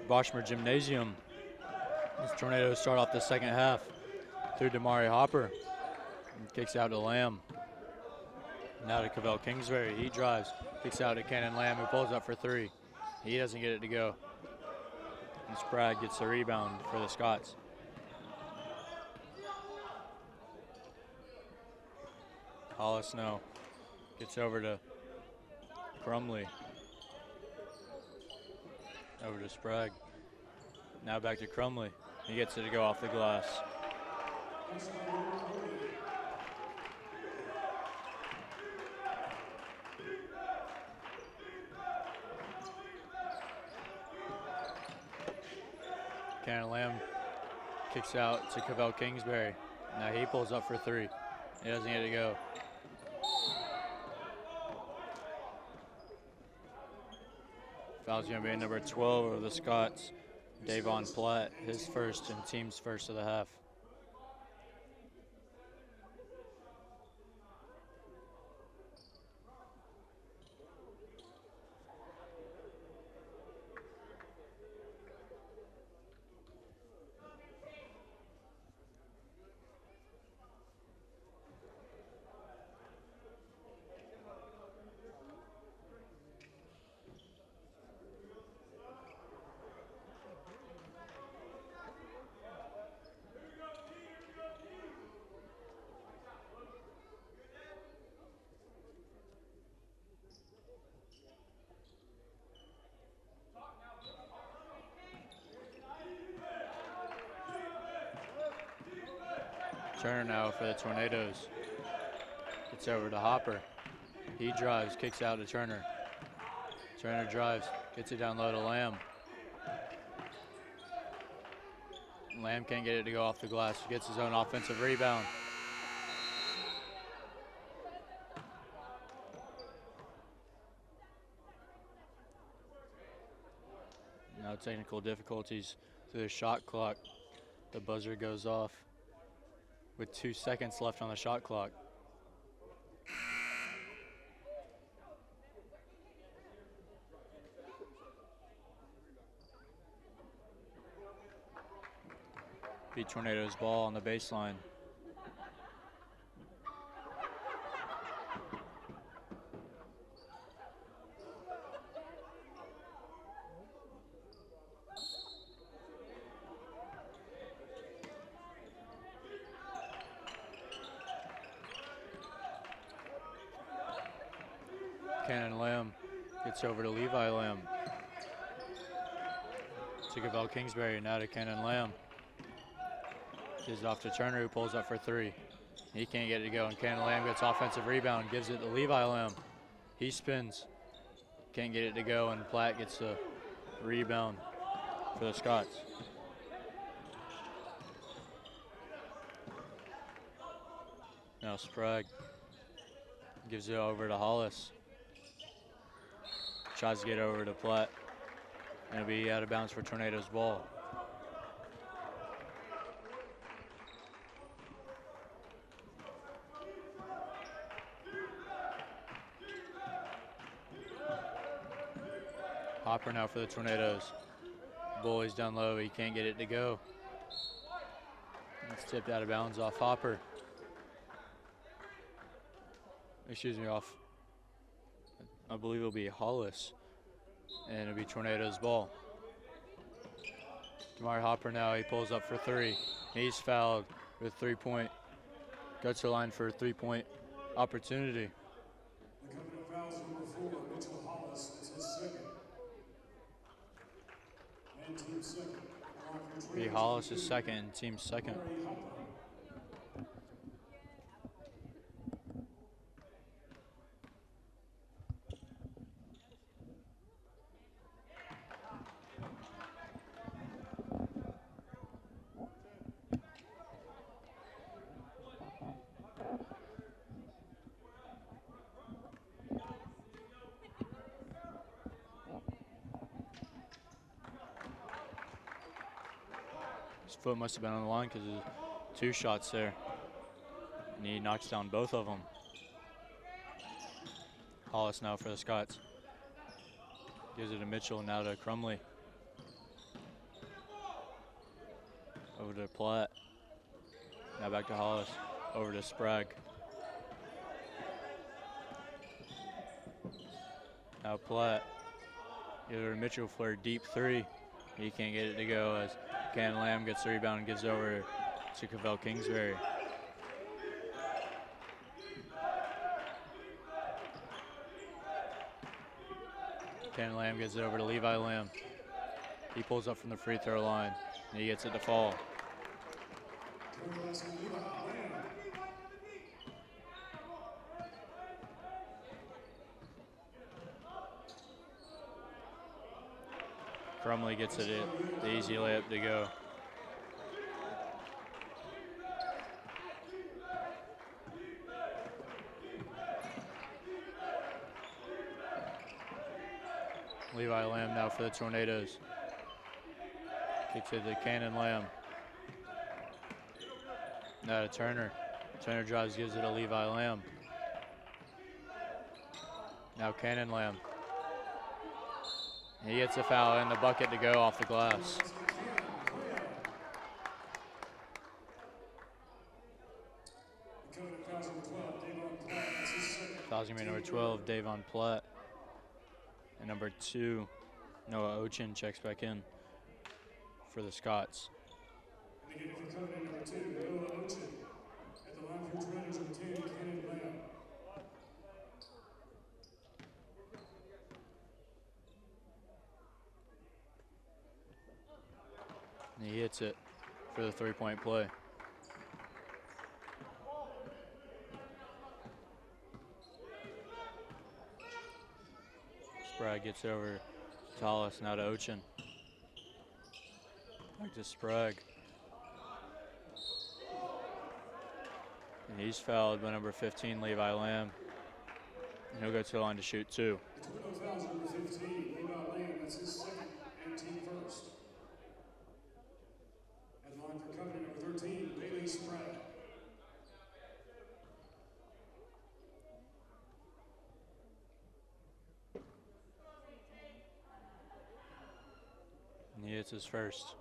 Speaker 1: Boschmer Gymnasium. These Tornadoes start off the second half through Damari Hopper. And kicks out to Lamb. Now to Cavell Kingsbury. He drives, kicks out to Cannon Lamb, who pulls up for three. He doesn't get it to go. And Sprague gets the rebound for the Scots. Hollis no. Gets over to Crumley. Over to Sprague. Now back to Crumley. He gets it to go off the glass. Cannon Lamb kicks out to Cavell Kingsbury. Now he pulls up for three. He doesn't get it to go. Foul's going to be number 12 of the Scots, Davon Platt, his first and team's first of the half. Turner now for the Tornadoes. Gets over to Hopper. He drives, kicks out to Turner. Turner drives, gets it down low to Lamb. Lamb can't get it to go off the glass. He gets his own offensive rebound. Now technical difficulties through the shot clock. The buzzer goes off with 2 seconds left on the shot clock. Be Tornadoes ball on the baseline. Cannon Lamb gets over to Levi Lamb. To Cavell Kingsbury, now to Cannon Lamb. Gives it off to Turner, who pulls up for three. He can't get it to go, and Cannon Lamb gets offensive rebound, gives it to Levi Lamb. He spins, can't get it to go, and Platt gets the rebound for the Scots. Now Sprague gives it over to Hollis. Tries to get over to Platt. And it'll be out of bounds for Tornadoes ball. Hopper now for the Tornadoes. Bully's down low, he can't get it to go. It's tipped out of bounds off Hopper. Excuse me, off, I believe it'll be Hollis, and it'll be Tornadoes ball. Damari Hopper now, he pulls up for three. He's fouled with 3-point. Goes to the line for a 3-point opportunity.
Speaker 2: The company fouls number 4, Mitchell Hollis. That's his second. And team second.
Speaker 1: Be Hollis' second and team's second. His foot must have been on the line because there's 2 shots there. And he knocks down both of them. Hollis now for the Scots. Gives it to Mitchell, now to Crumley. Over to Platt. Now back to Hollis. Over to Sprague. Now Platt. Gives it to Mitchell for a deep three. He can't get it to go as Cannon Lamb gets the rebound and gives over to Cavell Kingsbury. Cannon Lamb gets it over to Levi Lamb. He pulls up from the free throw line and he gets it to fall. Crumley gets it, the easy layup to go. Levi Lamb now for the Tornadoes. Kicks it to Cannon Lamb. Now to Turner. Turner drives, gives it to Levi Lamb. Now Cannon Lamb. He gets a foul and the bucket to go off the glass. Foul's gonna be number 12, Davon Platt. And number 2, Noah Ochin checks back in for the Scots. And he hits it for the three-point play. Sprague gets over to Hollis, now to Ochin. Back to Sprague. And he's fouled by number 15, Levi Lamb. And he'll go to the line to shoot 2.
Speaker 2: Fouls number 15, Levi Lamb, that's his second and team first. At the line for Covenant number 13, Bailey Sprague.
Speaker 1: And he hits his first.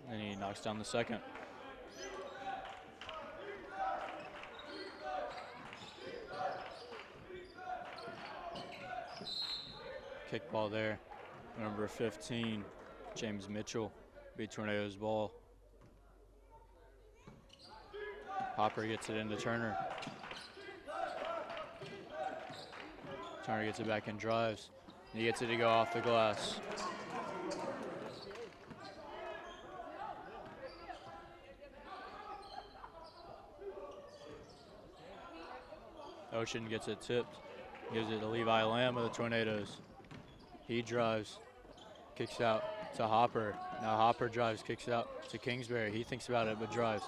Speaker 1: And he knocks down the second. Kick ball there. Number 15, James Mitchell, beat Tornadoes ball. Hopper gets it into Turner. Turner gets it back and drives. And he gets it to go off the glass. Ochin gets it tipped. Gives it to Levi Lamb of the Tornadoes. He drives, kicks out to Hopper. Now Hopper drives, kicks it out to Kingsbury. He thinks about it, but drives.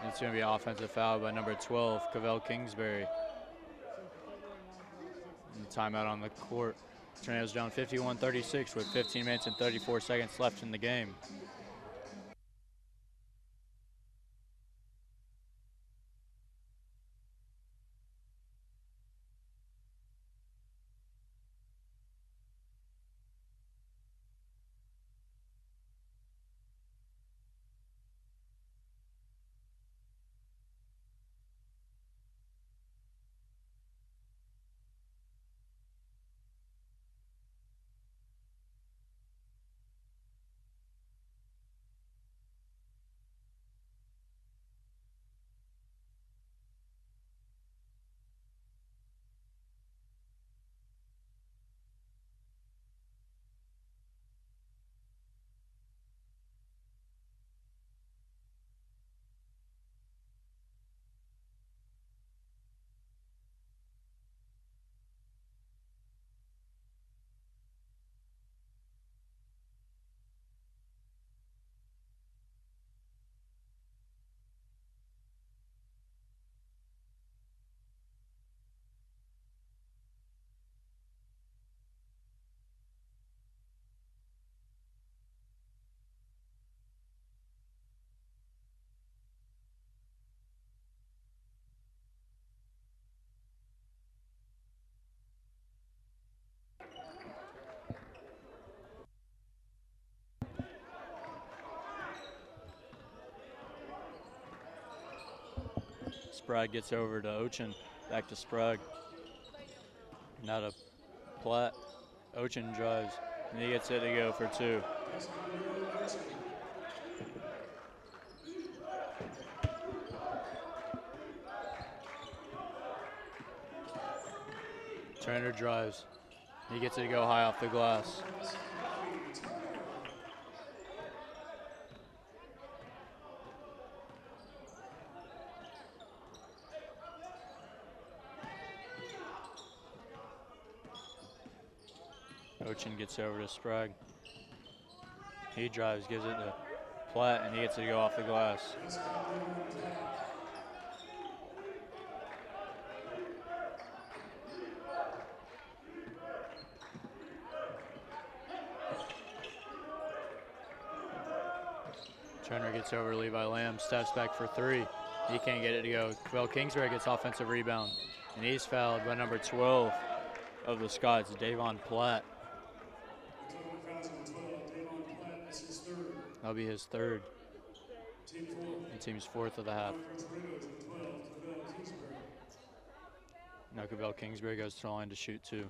Speaker 1: And it's going to be an offensive foul by number 12, Cavell Kingsbury. And timeout on the court. Tornadoes down 51-36 with 15 minutes and 34 seconds left in the game. Sprague gets over to Ochin. Back to Sprague. Now to Platt. Ochin drives, and he gets it to go for 2. Turner drives. He gets it to go high off the glass. Ochin gets over to Sprague. He drives, gives it to Platt, and he gets it to go off the glass. Turner gets over Levi Lamb, steps back for 3. He can't get it to go. Well, Kingsbury gets offensive rebound, and he's fouled by number 12 of the Scots, Davon Platt. That'll be his 3rd. And team's 4th of the half. Now Cabell Kingsbury goes to the line to shoot 2.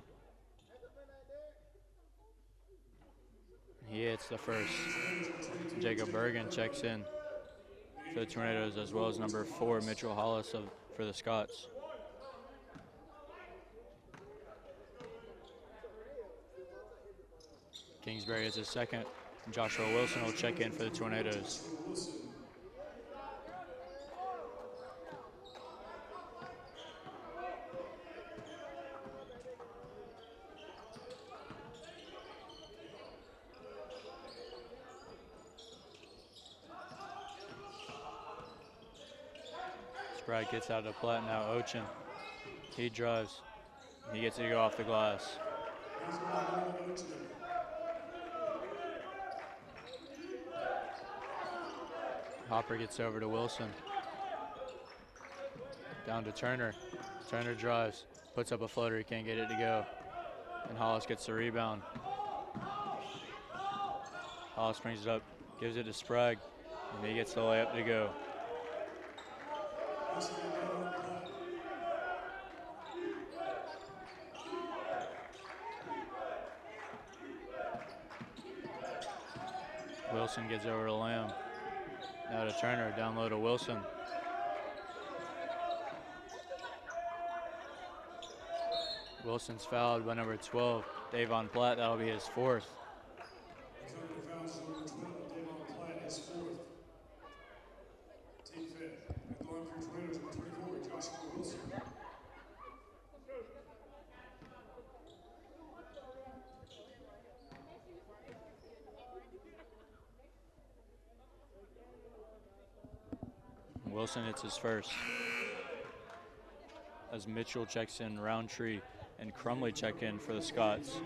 Speaker 1: He hits the first. Jacob Bergen checks in for the Tornadoes, as well as number 4, Mitchell Hollis for the Scots. Kingsbury is his 2nd. Joshua Wilson will check in for the Tornadoes. Sprague gets out of Platt, now Ochin. He drives. He gets it to go off the glass. Hopper gets over to Wilson. Down to Turner. Turner drives, puts up a floater, he can't get it to go. And Hollis gets the rebound. Hollis brings it up, gives it to Sprague, and he gets the layup to go. Wilson gets over to Lamb. Now to Turner, down low to Wilson. Wilson's fouled by number 12, Davon Platt. That'll be his 4th. Wilson hits his first. As Mitchell checks in, Roundtree and Crumley check in for the Scots.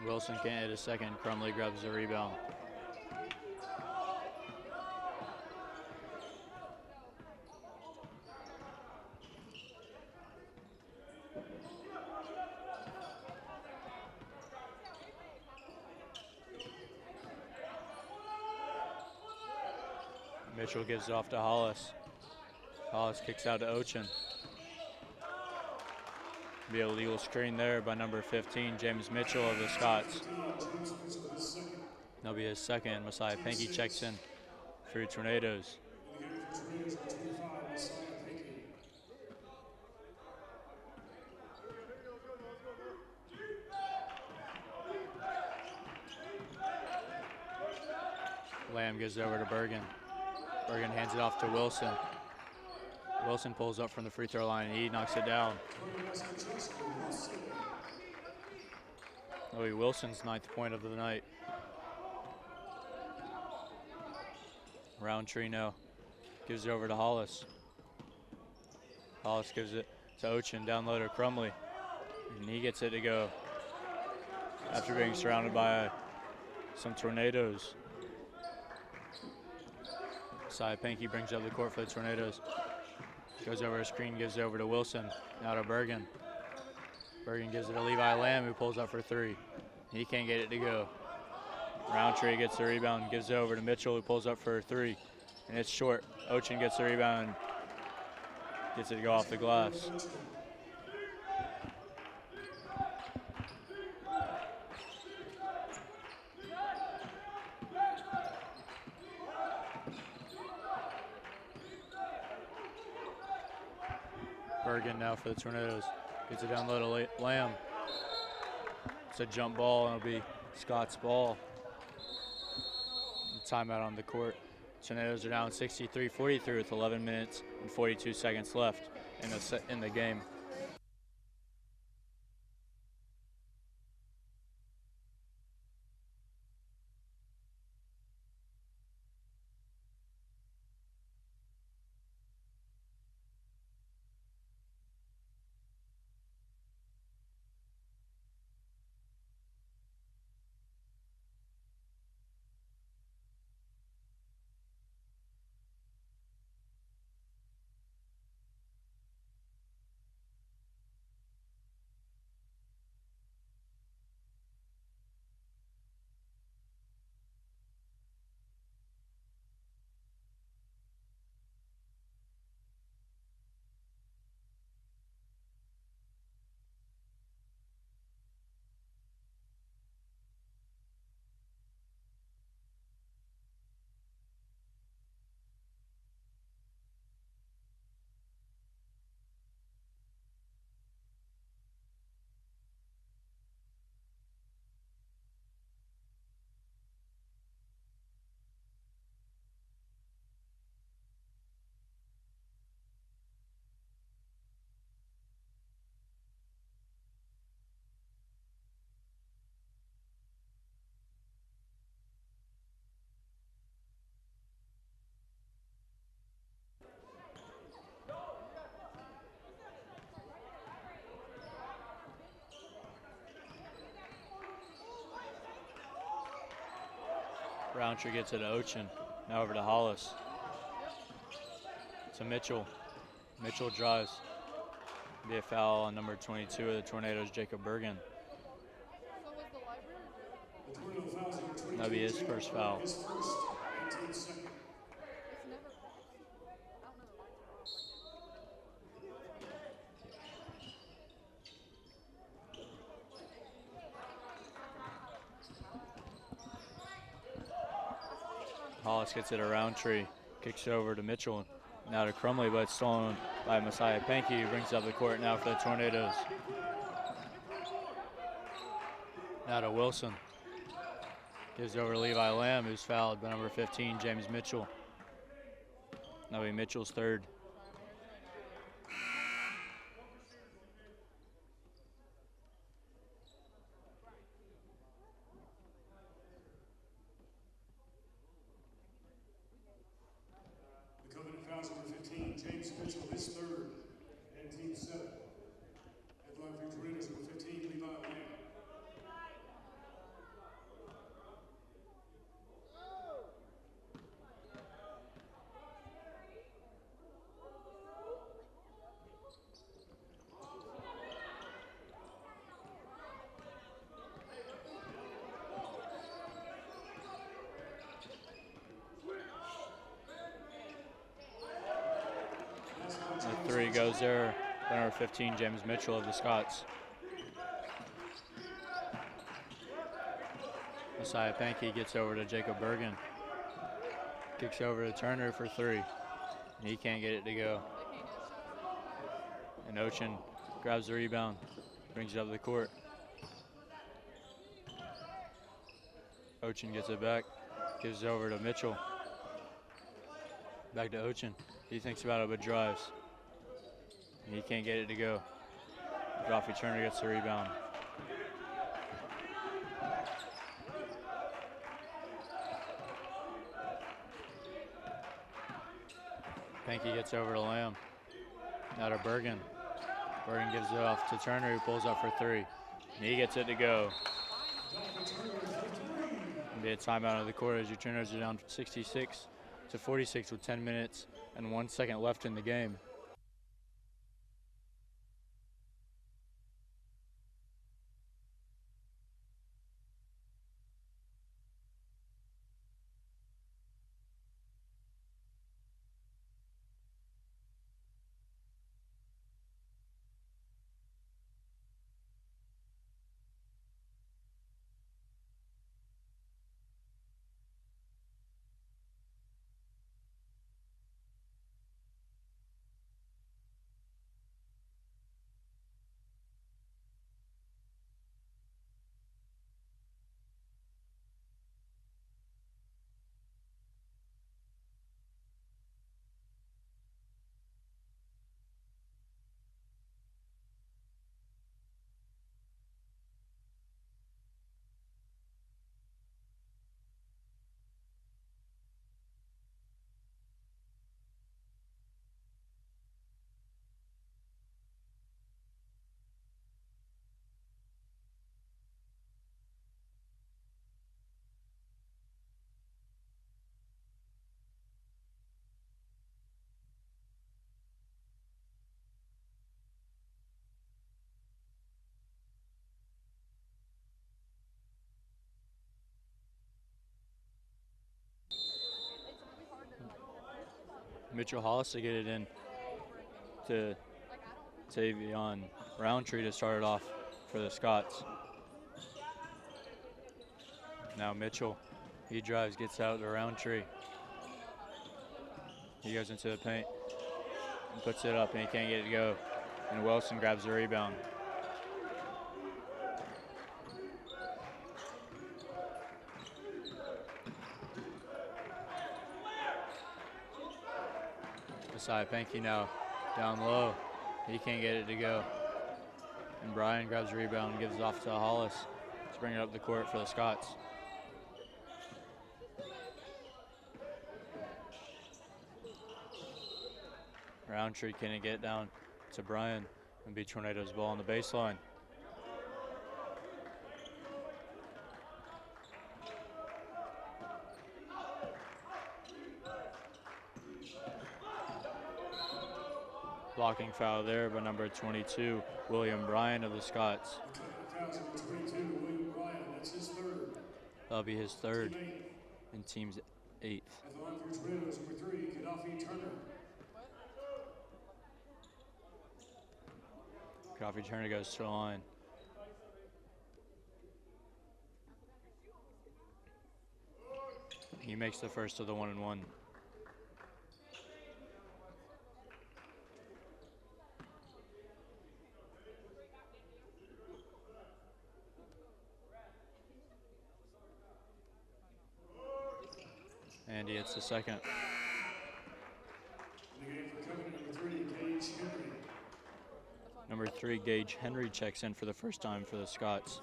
Speaker 1: Wilson can't hit a second. Crumley grabs the rebound. Mitchell gives it off to Hollis. Hollis kicks out to Ochin. Be a legal screen there by number 15, James Mitchell of the Scots. That'll be his 2nd. Messiah Pinky checks in for Tornadoes. Lamb gives it over to Bergen. Bergen hands it off to Wilson. Wilson pulls up from the free throw line and he knocks it down. That'll be Wilson's 9th point of the night. Roundtree now gives it over to Hollis. Hollis gives it to Ochin, down low to Crumley. And he gets it to go after being surrounded by some Tornadoes. Messiah Pankey brings up the court for the Tornadoes. Goes over a screen, gives it over to Wilson. Now to Bergen. Bergen gives it to Levi Lamb, who pulls up for three. He can't get it to go. Roundtree gets the rebound, gives it over to Mitchell, who pulls up for three. And it's short. Ochin gets the rebound, gets it to go off the glass. Bergen now for the Tornadoes. Gets it down low to Lamb. It's a jump ball, and it'll be Scott's ball. Timeout on the court. Tornadoes are down 63-43 with 11 minutes and 42 seconds left in the game. Roundtree gets it to Ochin. Now over to Hollis. To Mitchell. Mitchell drives. Be a foul on number 22 of the Tornadoes, Jacob Bergen. That'll be his first foul. Hollis gets it around Roundtree, kicks it over to Mitchell, now to Crumley, but it's stolen by Messiah Pankey, who brings up the court now for the Tornadoes. Now to Wilson. Gives over to Levi Lamb, who's fouled by number 15, James Mitchell. That'll be Mitchell's third.
Speaker 2: James Mitchell, his third, and team 7. Headline for Tornadoes, number 15, Levi Lamb.
Speaker 1: The three goes there by number 15, James Mitchell of the Scots. Messiah Pankey gets over to Jacob Bergen. Kicks over to Turner for three. And he can't get it to go. And Ochin grabs the rebound, brings it up the court. Ochin gets it back, gives it over to Mitchell. Back to Ochin. He thinks about it but drives. And he can't get it to go. Joffrey Turner gets the rebound. Pankey gets over to Lamb. Now to Bergen. Bergen gives it off to Turner, who pulls up for three. And he gets it to go. It'll be a timeout of the court as your Tornadoes are down 66 to 46 with 10 minutes and 1 second left in the game. Mitchell Hollis to get it in to Tavion Roundtree to start it off for the Scots. Now Mitchell, he drives, gets out to Roundtree. He goes into the paint and puts it up, and he can't get it to go. And Wilson grabs the rebound. Beside Pankey now, down low. He can't get it to go. And Bryan grabs the rebound and gives it off to Hollis to bring it up the court for the Scots. Roundtree can't get it down to Bryan and beat Tornado's ball on the baseline. Blocking foul there by number 22, William Bryan of the Scots. That'll be his third and team's 8th.
Speaker 2: At the line for Tornadoes, number 3, Gaddafi Turner.
Speaker 1: Coffee Turner goes to the line. He makes the first of the 1-and-1. And he hits the second.
Speaker 2: In the game for Covenant, number 3, Gage Henry.
Speaker 1: Number 3, Gage Henry checks in for the first time for the Scots.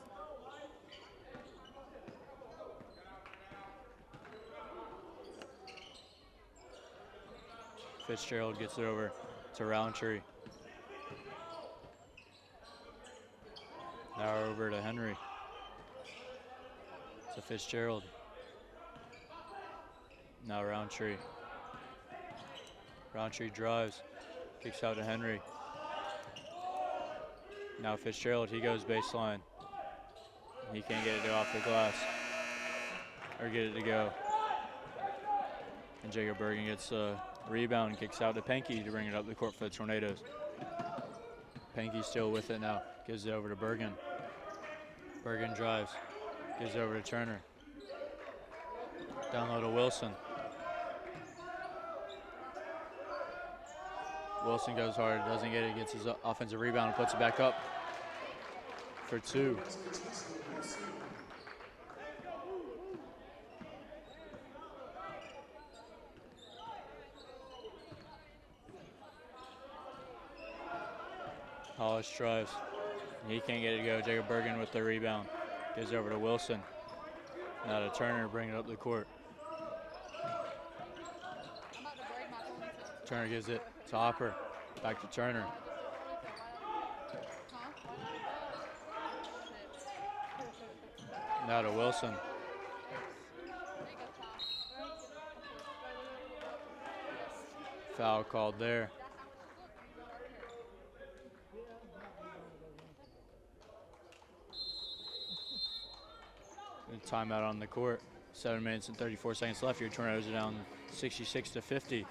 Speaker 1: Fitzgerald gets it over to Roundtree. Now over to Henry. To Fitzgerald. Now Roundtree. Roundtree drives, kicks out to Henry. Now Fitzgerald, he goes baseline. He can't get it to off the glass or get it to go. And Jacob Bergen gets a rebound and kicks out to Pankey to bring it up the court for the Tornadoes. Pankey still with it now, gives it over to Bergen. Bergen drives, gives it over to Turner. Down low to Wilson. Wilson goes hard, doesn't get it, gets his offensive rebound and puts it back up for 2. Hollis drives. He can't get it to go. Jacob Bergen with the rebound. Gives it over to Wilson. Now to Turner, bring it up the court. Turner gives it to Hopper. Back to Turner. Now to Wilson. Foul called there. And timeout on the court. 7 minutes and 34 seconds left. Your Tornadoes are down 66-50.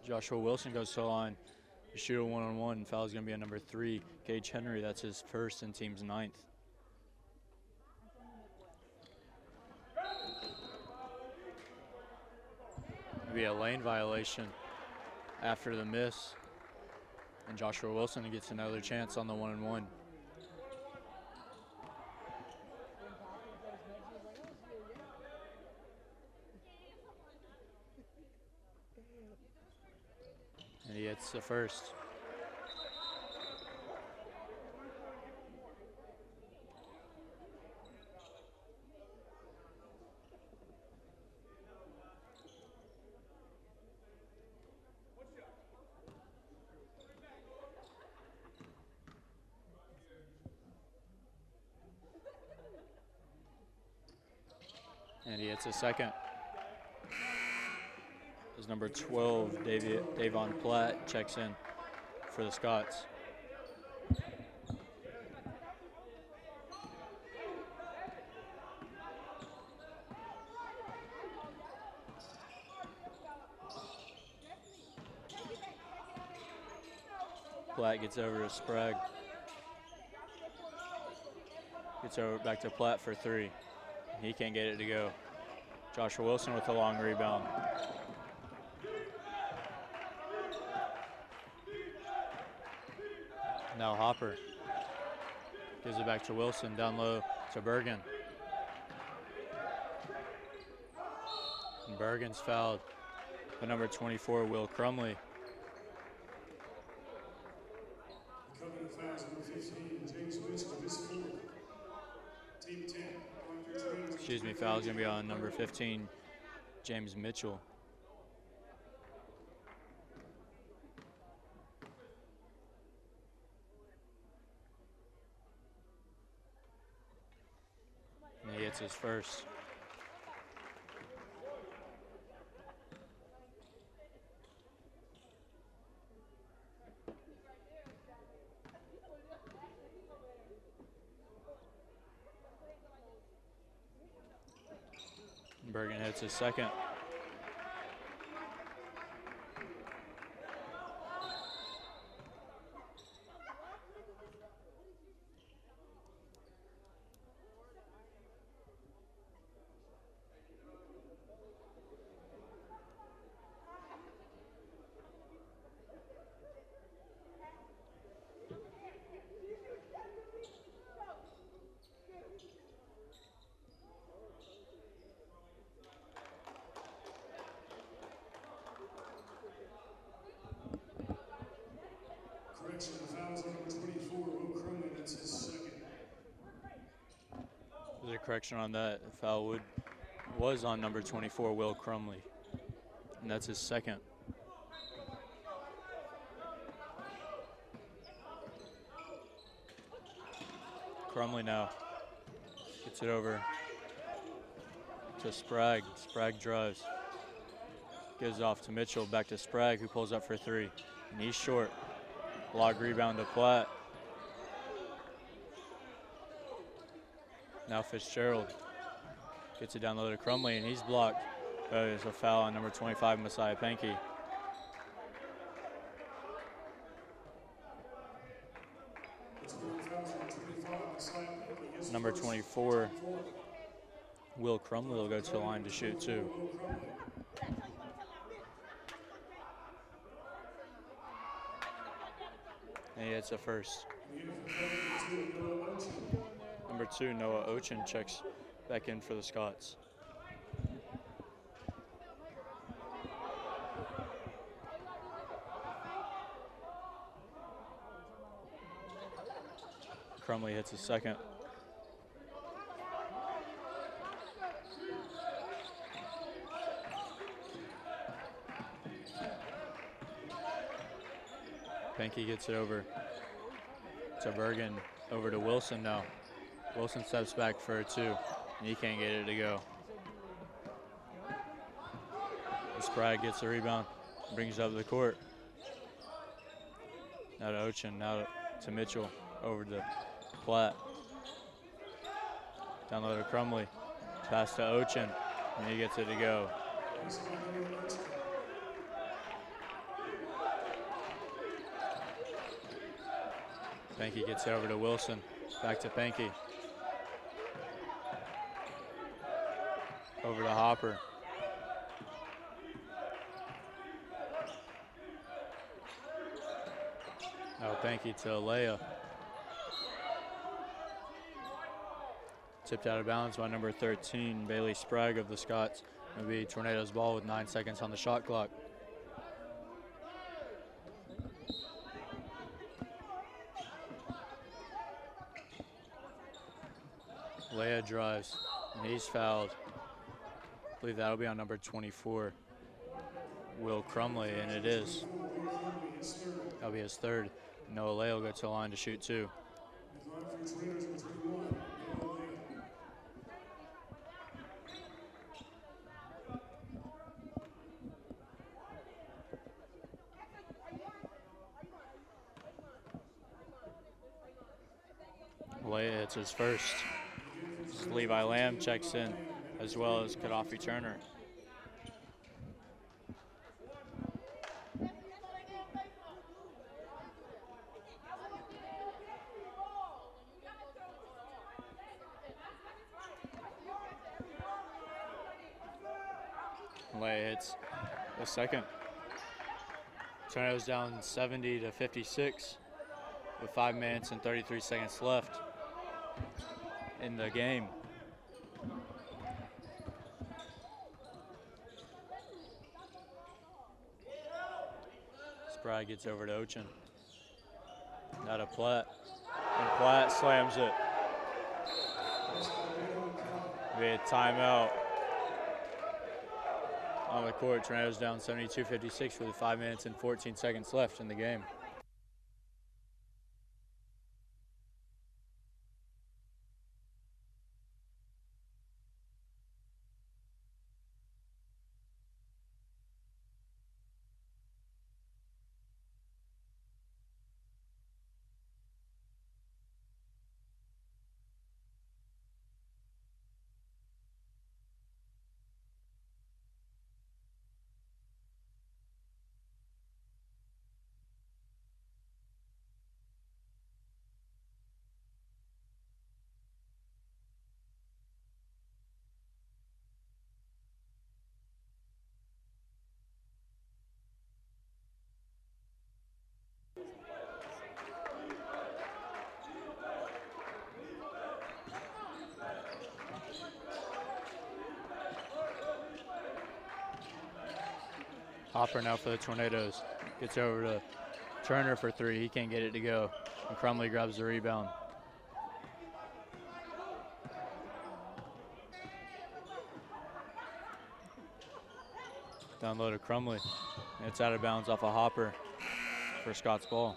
Speaker 1: Joshua Wilson goes to the line to shoot a one-on-one. Foul's going to be on number 3, Gage Henry. That's his first and team's 9th. It'll be a lane violation after the miss. And Joshua Wilson gets another chance on the one-on-one. And he hits the first. And he hits a second. As number 12, Davon Platt, checks in for the Scots. Platt gets over to Sprague. Gets over back to Platt for 3. He can't get it to go. Joshua Wilson with a long rebound. Now Hopper gives it back to Wilson, down low to Bergen. And Bergen's fouled by number 24, Will Crumley. Excuse me, foul's going to be on number 15, James Mitchell. And he hits his first. Bergen hits his second.
Speaker 2: Correction, the foul's on number 24, Will Crumley, that's his second.
Speaker 1: There's a correction on that. The foul was on number 24, Will Crumley. And that's his second. Crumley now Gets it over to Sprague. Sprague drives. Gives off to Mitchell. Back to Sprague, who pulls up for three. And he's short. Block rebound to Platt. Now Fitzgerald gets it down low to Crumley, and he's blocked. There's a foul on number 25, Messiah Pankey. Number 24, Will Crumley will go to the line to shoot two. And he hits a first. Number 2, Noah Ochin checks back in for the Scots. Crumley hits a second. Pankey gets it over to Bergen, over to Wilson now. Wilson steps back for a two, and he can't get it to go. Sprague gets the rebound, brings it up the court. Now to Ochin, now to Mitchell, over to Platt. Down low to Crumley, pass to Ochin, and he gets it to go. Pankey gets it over to Wilson, back to Pankey. Over to Hopper. Now Pankey to Alea. Tipped out of bounds by number 13, Bailey Sprague of the Scots. It'll be Tornadoes ball with 9 seconds on the shot clock. Alea drives, and he's fouled. I believe that'll be on number 24, Will Crumley, and it is. That'll be his third. Noah Alea will go to the line to shoot two. Alea hits his first. Levi Lamb checks in, as well as Gaddafi Turner. Alea hits the second. Tornadoes down 70 to 56 with 5 minutes and 33 seconds left in the game. Sprague gets over to Ochin. Now to Platt. And Platt slams it. Be a timeout on the court. Tornadoes down 72-56 with 5 minutes and 14 seconds left in the game. Hopper now for the Tornadoes. Gets over to Turner for three. He can't get it to go. And Crumley grabs the rebound. Down low to Crumley. And it's out of bounds off of Hopper for Scott's ball.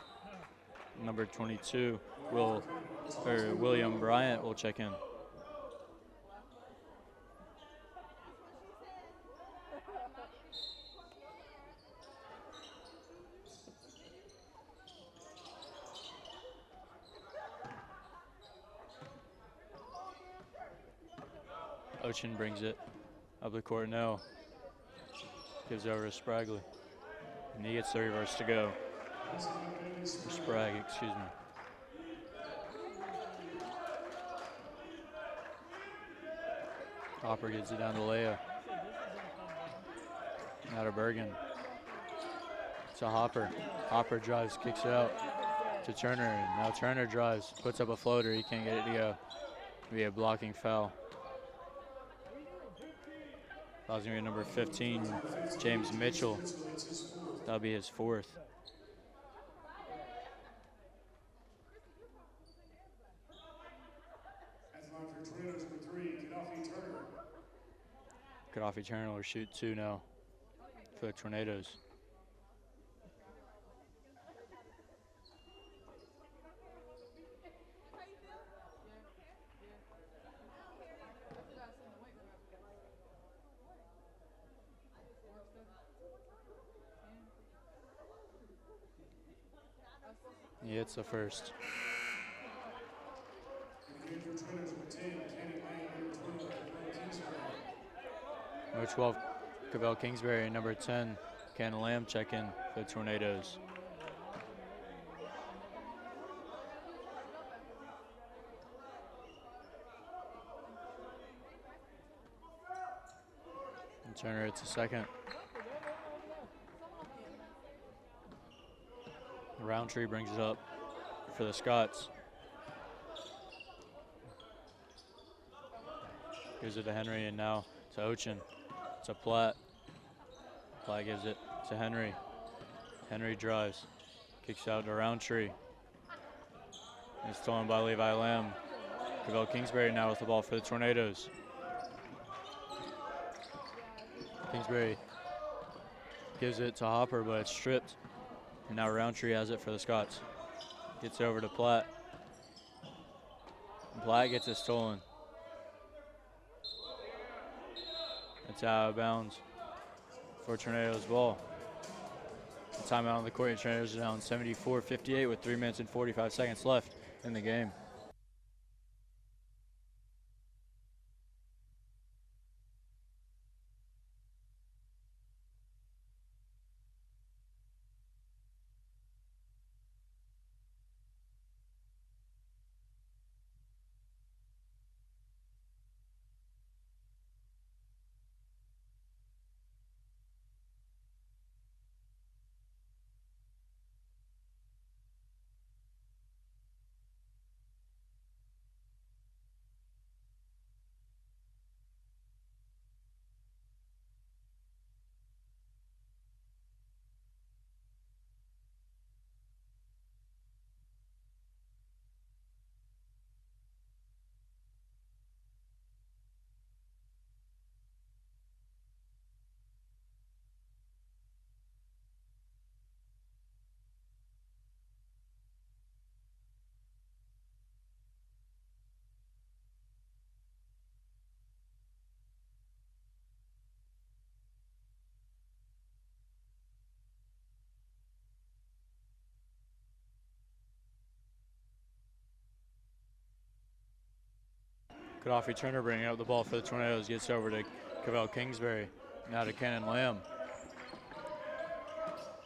Speaker 1: Number 22, William Bryant will check in. Ochin brings it up the court now. Gives it over to Spragley. And he gets the reverse to go. Or Spragg, excuse me. Hopper gets it down to Leia. Now to Bergen. To Hopper. Hopper drives, kicks it out to Turner. Now Turner drives, puts up a floater. He can't get it to go. Be a blocking foul. Foul's gonna be number 15, James Mitchell. That'll be his fourth. Gaddafi Turner will shoot 2 now for the Tornadoes. He hits the first. Number 12, Cavell Kingsbury, and number 10, Ken Lamb check in for the Tornadoes. And Turner hits a second. Roundtree brings it up for the Scots. Gives it to Henry, and now to Ochin. To Platt. Platt gives it to Henry. Henry drives. Kicks out to Roundtree. It's stolen by Levi Lamb. Cavell Kingsbury now with the ball for the Tornadoes. Kingsbury gives it to Hopper, but it's stripped. And now Roundtree has it for the Scots. Gets it over to Platt. And Platt gets it stolen. It's out of bounds for Tornadoes ball. The timeout on the court, and Tornadoes are down 74-58 with 3 minutes and 45 seconds left in the game. Gaddafi Turner bringing up the ball for the Tornadoes, gets over to Cavell Kingsbury. Now to Kenan Lamb.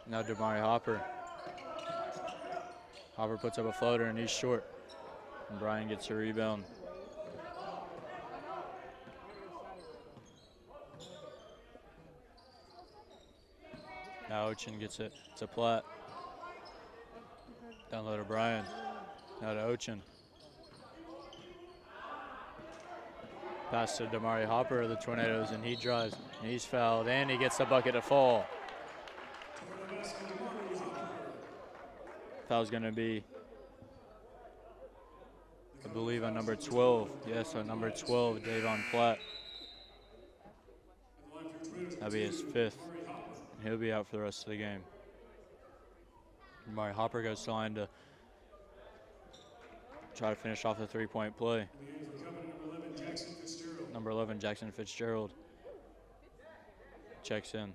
Speaker 1: Now to Damari Hopper. Hopper puts up a floater and he's short. And Brian gets a rebound. Now Ochin gets it to Platt. Down low to Brian. Now to Ochin. Pass to Damari Hopper of the Tornadoes, and he drives, and he's fouled, and he gets the bucket to fall. Foul's going to be, I believe, on number 12. Yes, on number 12, Davon Platt. That'll be his fifth, and he'll be out for the rest of the game. Damari Hopper goes to the line to try to finish off the three-point play. Number 11, Jackson Fitzgerald, checks in.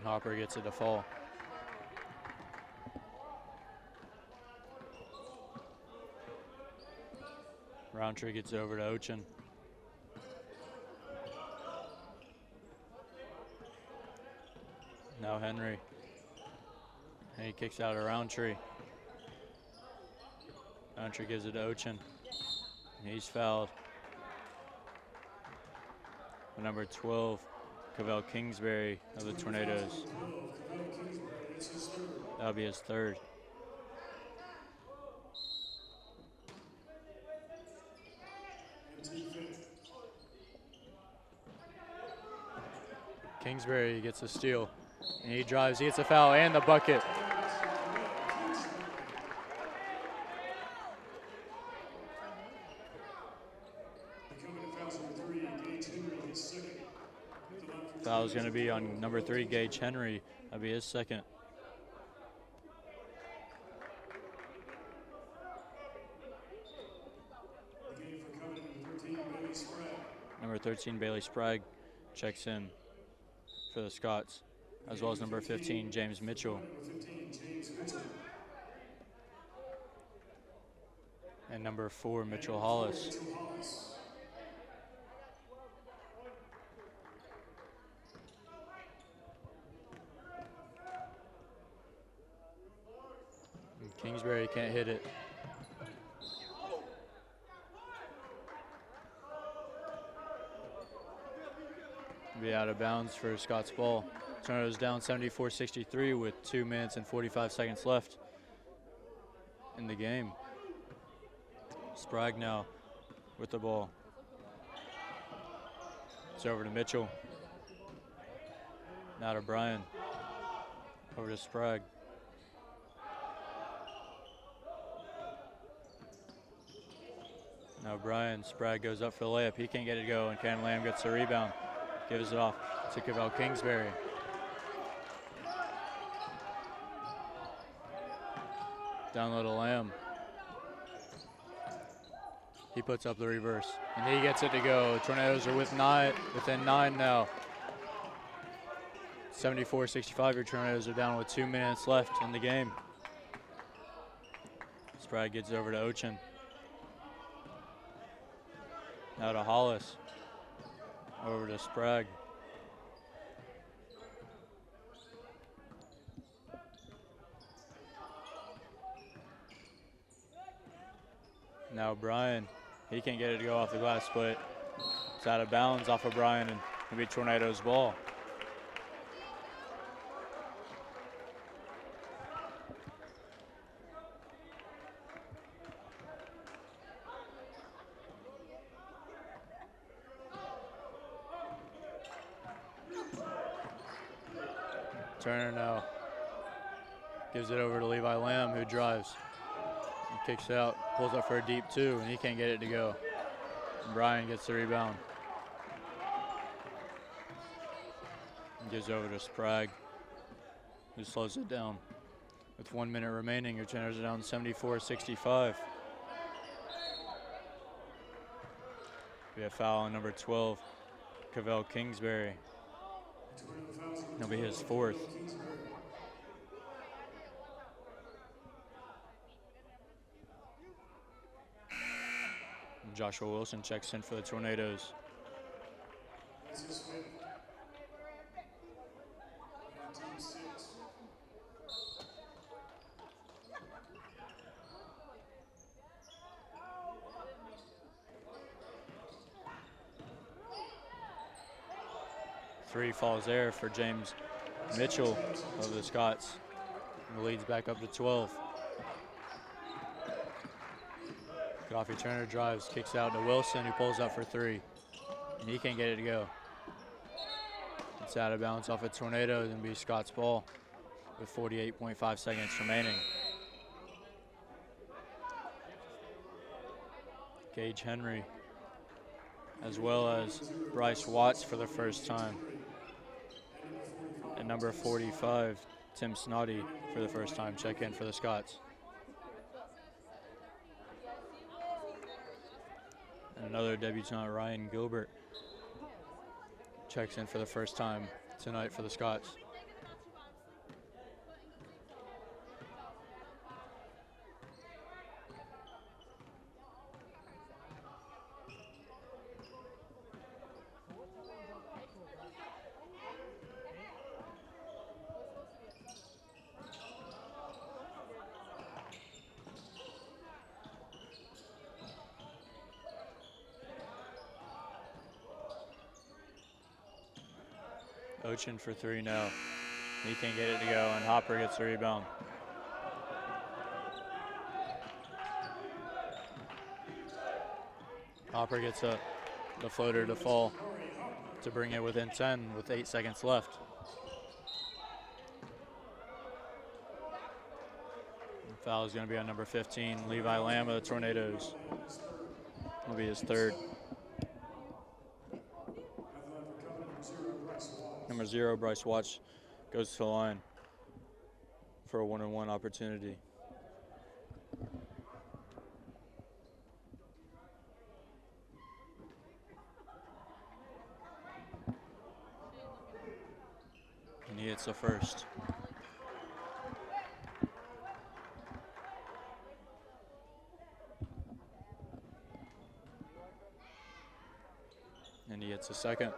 Speaker 1: Hopper gets it to fall. Roundtree gets it over to Ochin. Now Henry. And he kicks out a Roundtree. Roundtree gives it to Ochin. And he's fouled. Number 12, Cavell Kingsbury of the Tornadoes. That'll be his third. Kingsbury gets a steal, and he drives, he gets a foul and the bucket. Foul is going to be on number 3, Gage Henry. That'll be his second. Number 13, Bailey Sprague, checks in for the Scots, as well as number 15, James Mitchell. And number 4, Mitchell Hollis. And Kingsbury can't hit it. Be out of bounds for Scott's ball. Tornadoes down 74-63 with 2 minutes and 45 seconds left in the game. Sprague now with the ball. It's over to Mitchell. Now to Bryan. Over to Sprague. Now Bryan. Sprague goes up for the layup. He can't get it to go, and Ken Lamb gets the rebound. Gives it off to Cavell Kingsbury. Down low to Lamb. He puts up the reverse, and he gets it to go. Tornadoes are within 9 now. 74-65, your Tornadoes are down with 2 minutes left in the game. Sprague gets it over to Ochin. Now to Hollis. Over to Sprague. Now Bryan. He can't get it to go off the glass, but it's out of bounds off of Bryan, and it'll be Tornadoes' ball. Turner now gives it over to Levi Lamb, who drives. He kicks out, pulls up for a deep 2, and he can't get it to go. And Bryan gets the rebound. And gives over to Sprague, who slows it down. With 1 minute remaining, your Tornadoes are down 74-65. We have foul on number 12, Cavell Kingsbury. It'll be his fourth. And Joshua Wilson checks in for the Tornadoes. Three falls there for James Mitchell of the Scots. And the lead's back up to 12. Coffee Turner drives, kicks out to Wilson, who pulls up for 3. And he can't get it to go. It's out of bounds off of Tornadoes and be Scott's ball with 48.5 seconds remaining. Gage Henry, as well as Bryce Watts for the first time. And number 45, Tim Snoddy, for the first time, check in for the Scots. And another debutant, Ryan Gilbert, checks in for the first time tonight for the Scots. Ochin for three now. He can't get it to go, and Hopper gets the rebound. Hopper gets the floater to fall to bring it within 10 with 8 seconds left. The foul is going to be on number 15, Levi Lamb of the Tornadoes. Will be his third. Number 0, Bryce Watts, goes to the line for a 1-on-1 opportunity. And he hits the first. And he hits the second.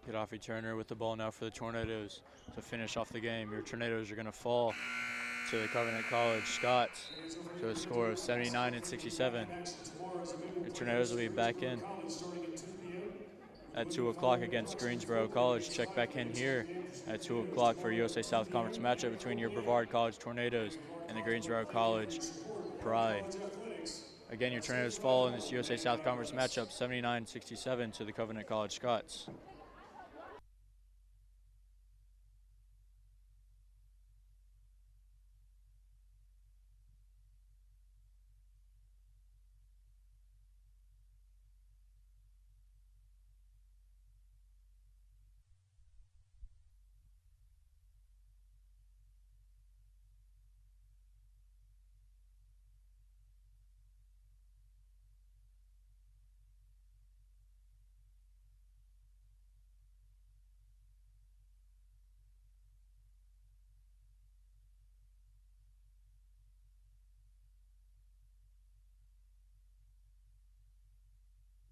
Speaker 1: Gaddafi Turner with the ball now for the Tornadoes to finish off the game. Your Tornadoes are going to fall to the Covenant College Scots to a score of 79-67. Your Tornadoes will be back in at 2 o'clock against Greensboro College. Check back in here at 2 o'clock for USA South Conference matchup between your Brevard College Tornadoes and the Greensboro College Pride. Again, your Tornadoes fall in this USA South Conference matchup 79-67 to the Covenant College Scots.